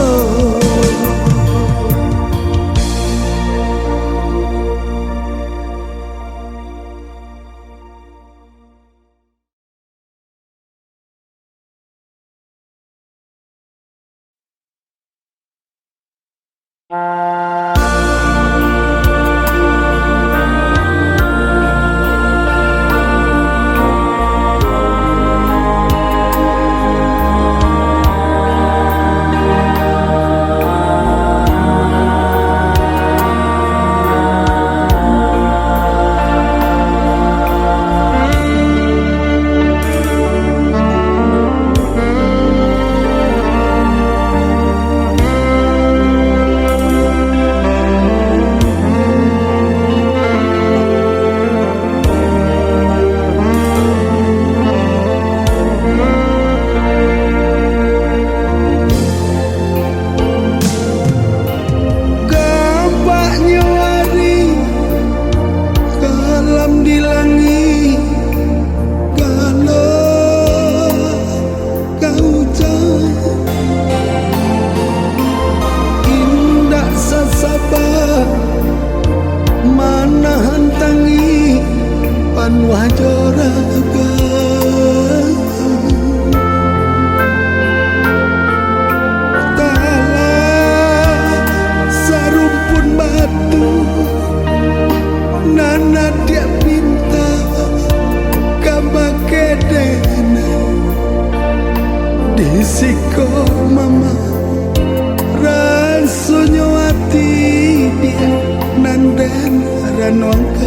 dan wangka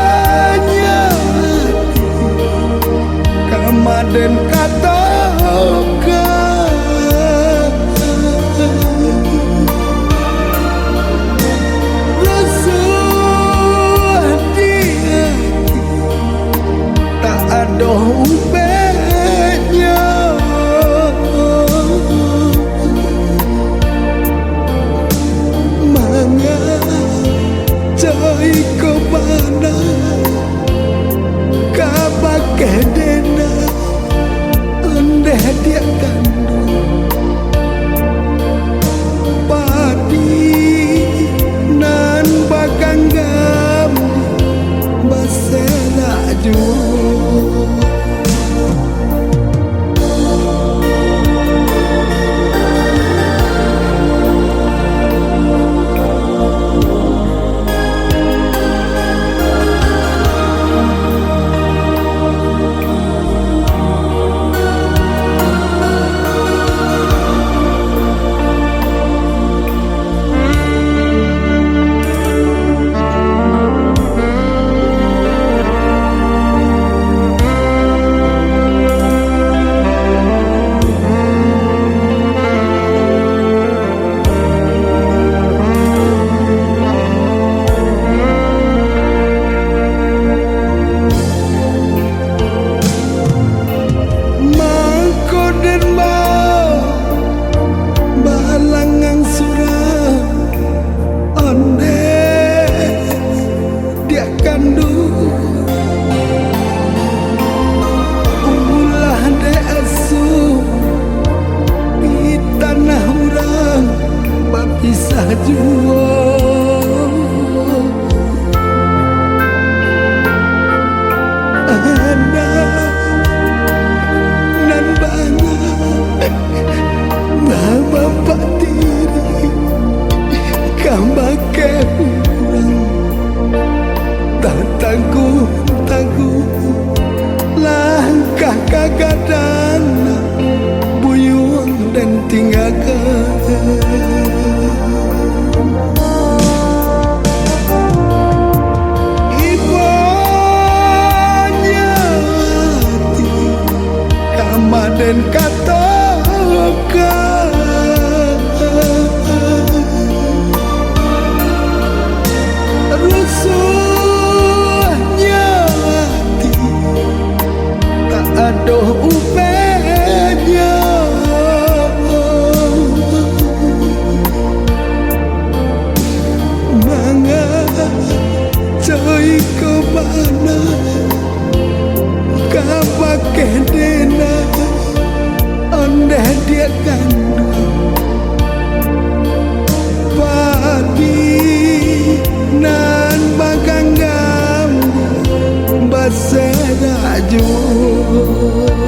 ibanya kamaden katoka rusuh di hati tak ada ubahnya manga cai ko bana kabake dena ande dia kandung padi nan bakanggam basela jua pisah jua anak nan banyak nah bapak diri kambake kurang tak tangguh langkah kagadang buyung dan tinggalkan ibanya hati kamaden katoka rusuhnya hati tak ada ubahnya cai ke mana kabake dena ande dia kandung padi nan baganggam baseda jua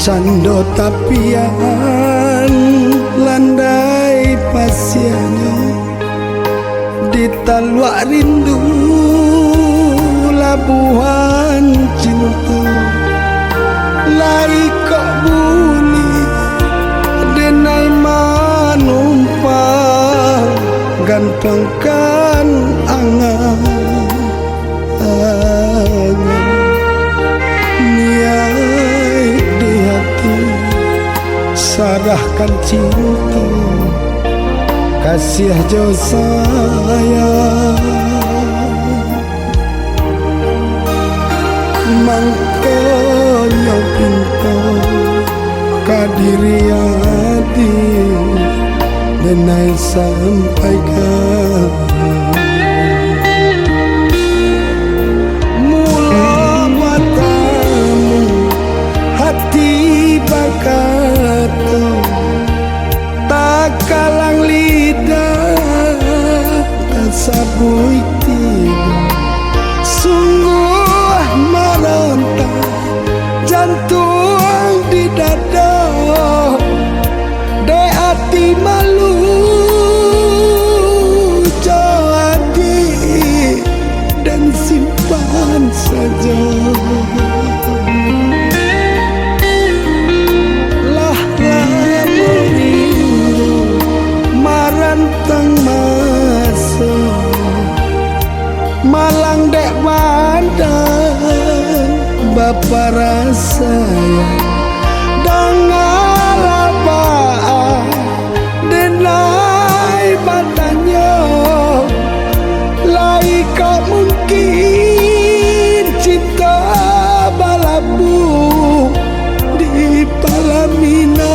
cando tapian landai pasiannya di taluak rindu labuhan cinta lai kok buli sarahkan cinta kasih jo sayang mangkonyo pinto kadiri hati denai sampaikan mula matamu hati bakato tak kalang lidah tak sabui tiba sungguh meronta jantung di dada de hati malu jadi dan simpan saja lah merindu marantang masa malang dek mandang bapa rasa dengar apa denai batanya lai kau mungkin cinta balabu di Palamina.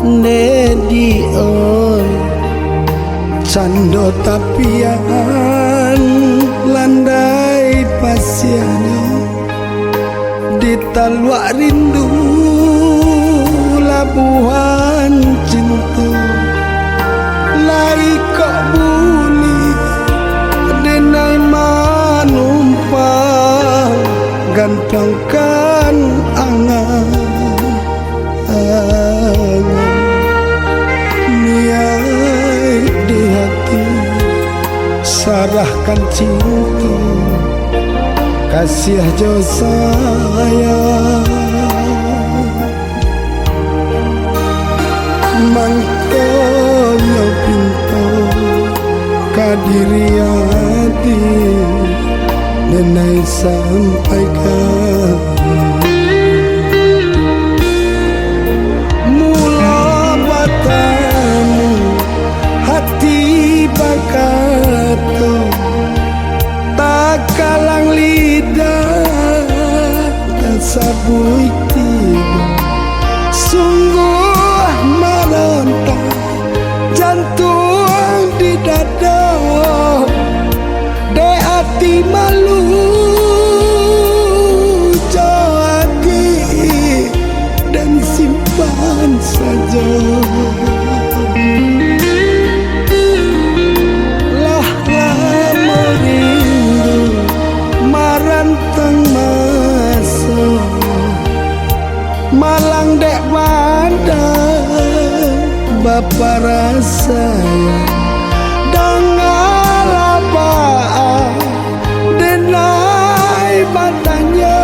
Nedi oi cando tapian landai pasiannya di talwak rindu labuhan cinta lai kok buli denai manumpang gantungkan angan niai di hati sarahkan cinta kasih jo sayang mangkonyo pinto kadiri hati denai sampaikan bakato tak kalang lidah tak sabui tiba sungguh meronta jantung di dada de hati malu jadi dan simpan saja malang dek mandang bapa rasa dengar apa denai batanya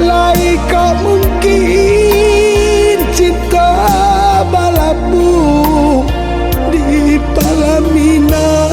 lai kau mungkin cinta balabu di Palamina.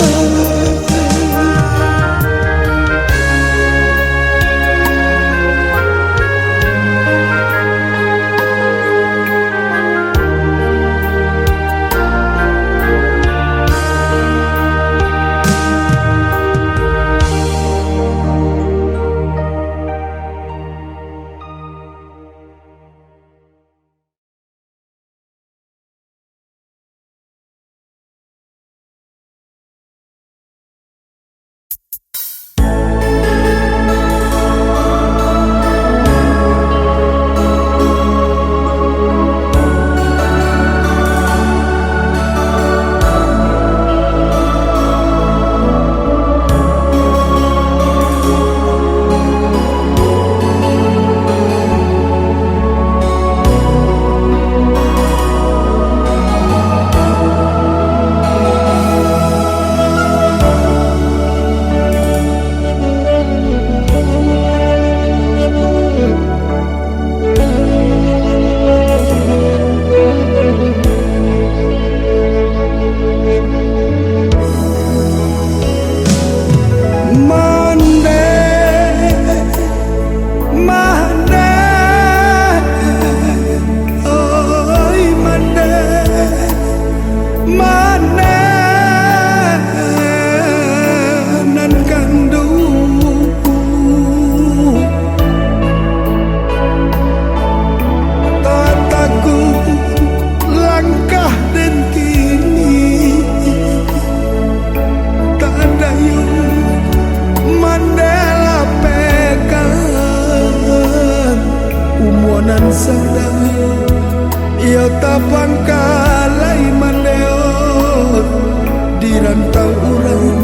mana nan kandu tataku langkah dan kini tak ada yang mandela pekan umuanan sadang ia tapang kalai mandeo di rantau urang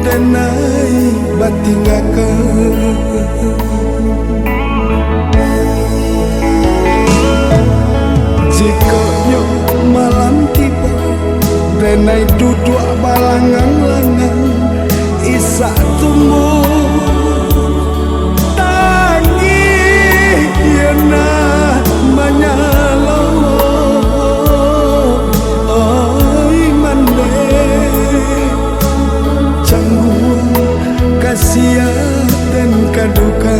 denai batingakan jika nyok malam tiba denai duduk balangan-langan isa tumbuh tangi yana menyala oi mande canggung kasihan dan kaduka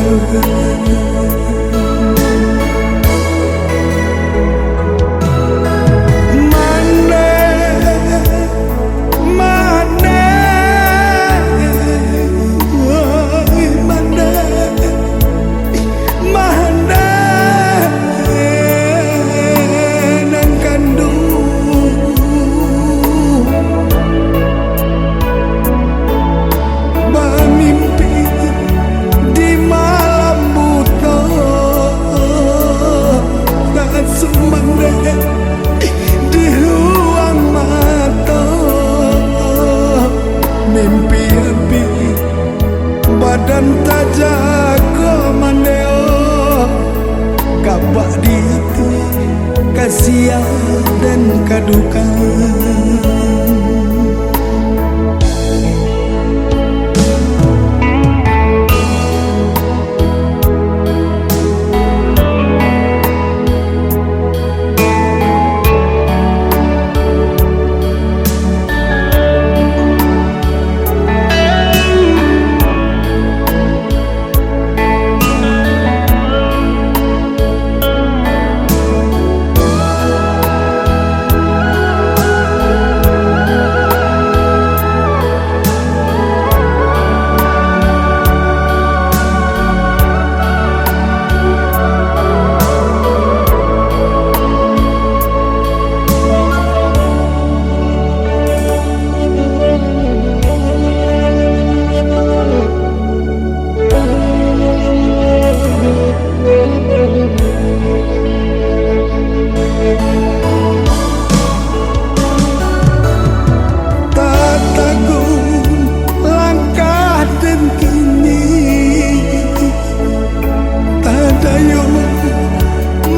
badan tak jago mandeo kabak di hati kasihan dan kaduka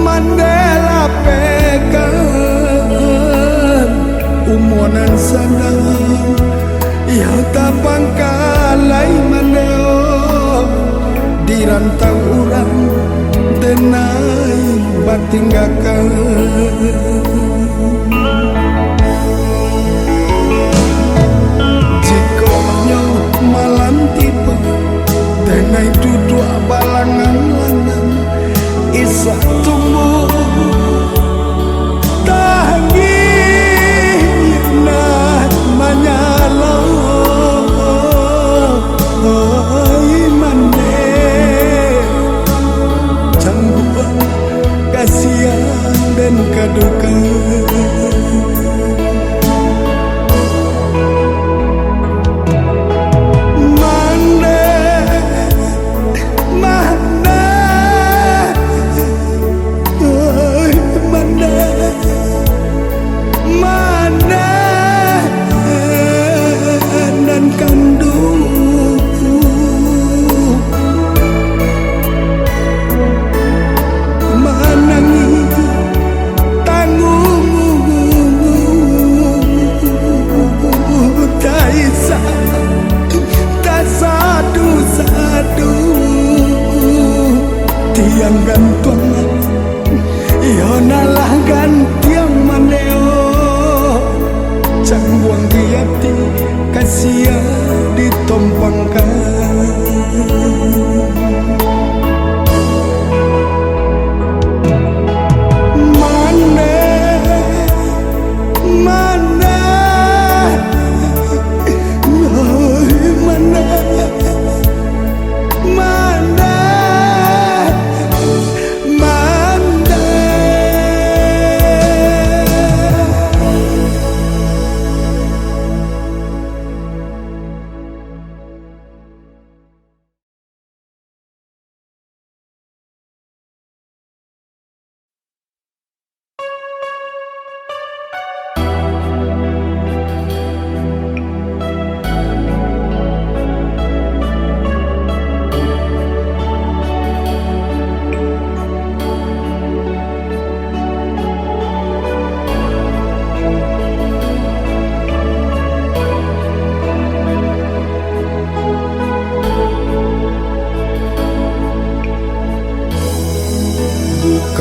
mandela pekan umuanan sadang ia tapang kalai mandeo di rantau urang denai batinggakan jika malam tiba denai duduk balangan-langan isa tumbuh tangi nak menyala oi mande canggung kasihan dan kaduka tiang gantung iyo nalah gantiang maneo cang buang di hati kasihan ditompangkan mana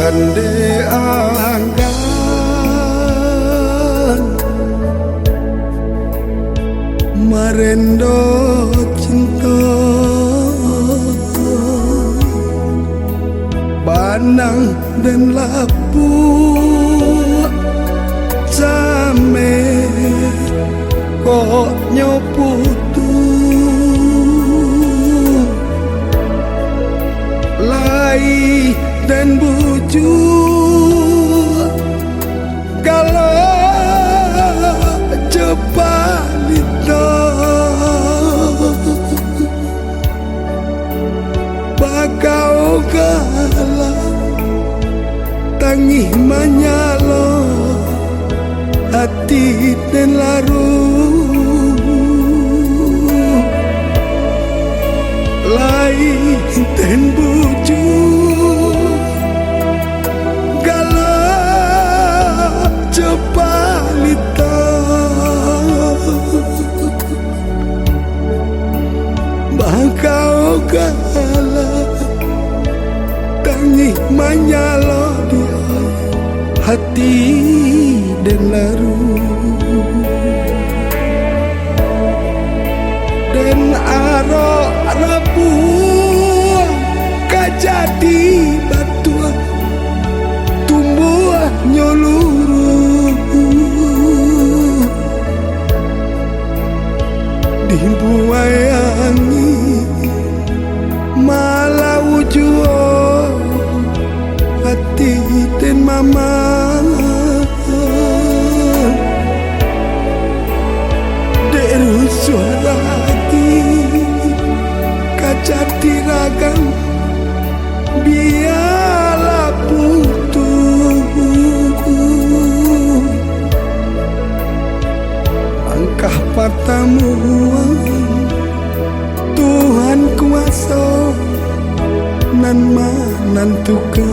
kande anggan marendo cinta banang dan lapu same kok nyoputu lai dan buju kalau cepalita bakau kala tangi manyalo hati dan laru lai dan buju cepalita bakau kala tangi manyalo dia hati dan laru dan aro rabu kajadi batu tumbuh nyoluru dibuayangi malah wujuo hati dan mama deru suara hati kaca tiragam biarlah putus angkah patamu Tuhan kuasa nan menentukan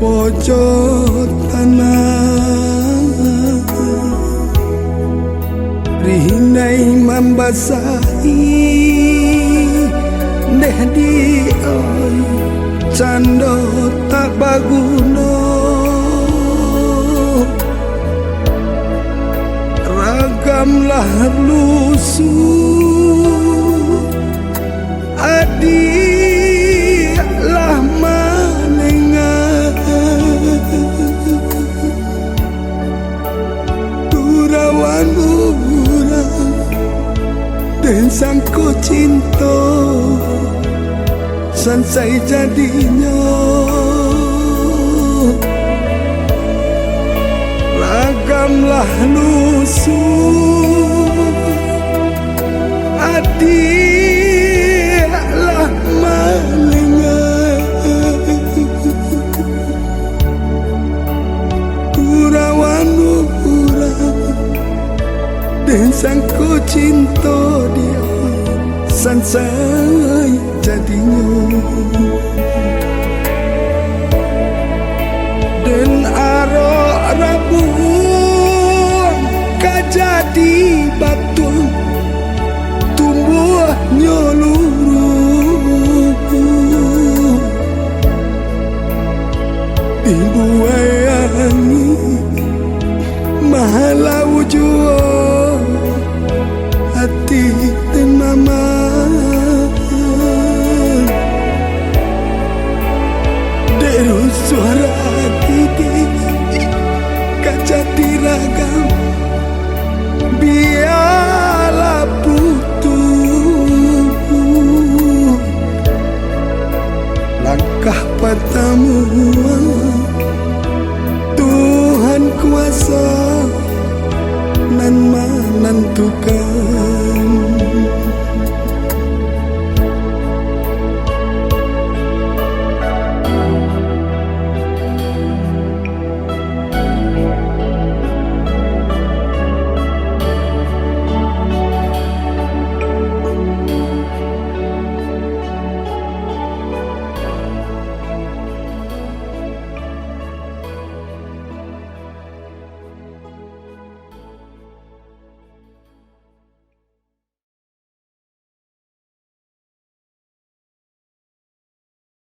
pojok tanah rihinai membasahi deh di cando tak baguno ragamlah lusuh adilah Turawan urang dan sangko cinta sansai jadinya ragamlah lusuh adilah malingan Turawan urang dan sangko cinta dia sansai jadinya dan aro rabu kajadi batu tumbuh nyoluru ibu ayangi mahala wujud hati dan mama deru suara gigi kaca tiragam biarlah putus langkah pertemuan Tuhan kuasa nan menentukan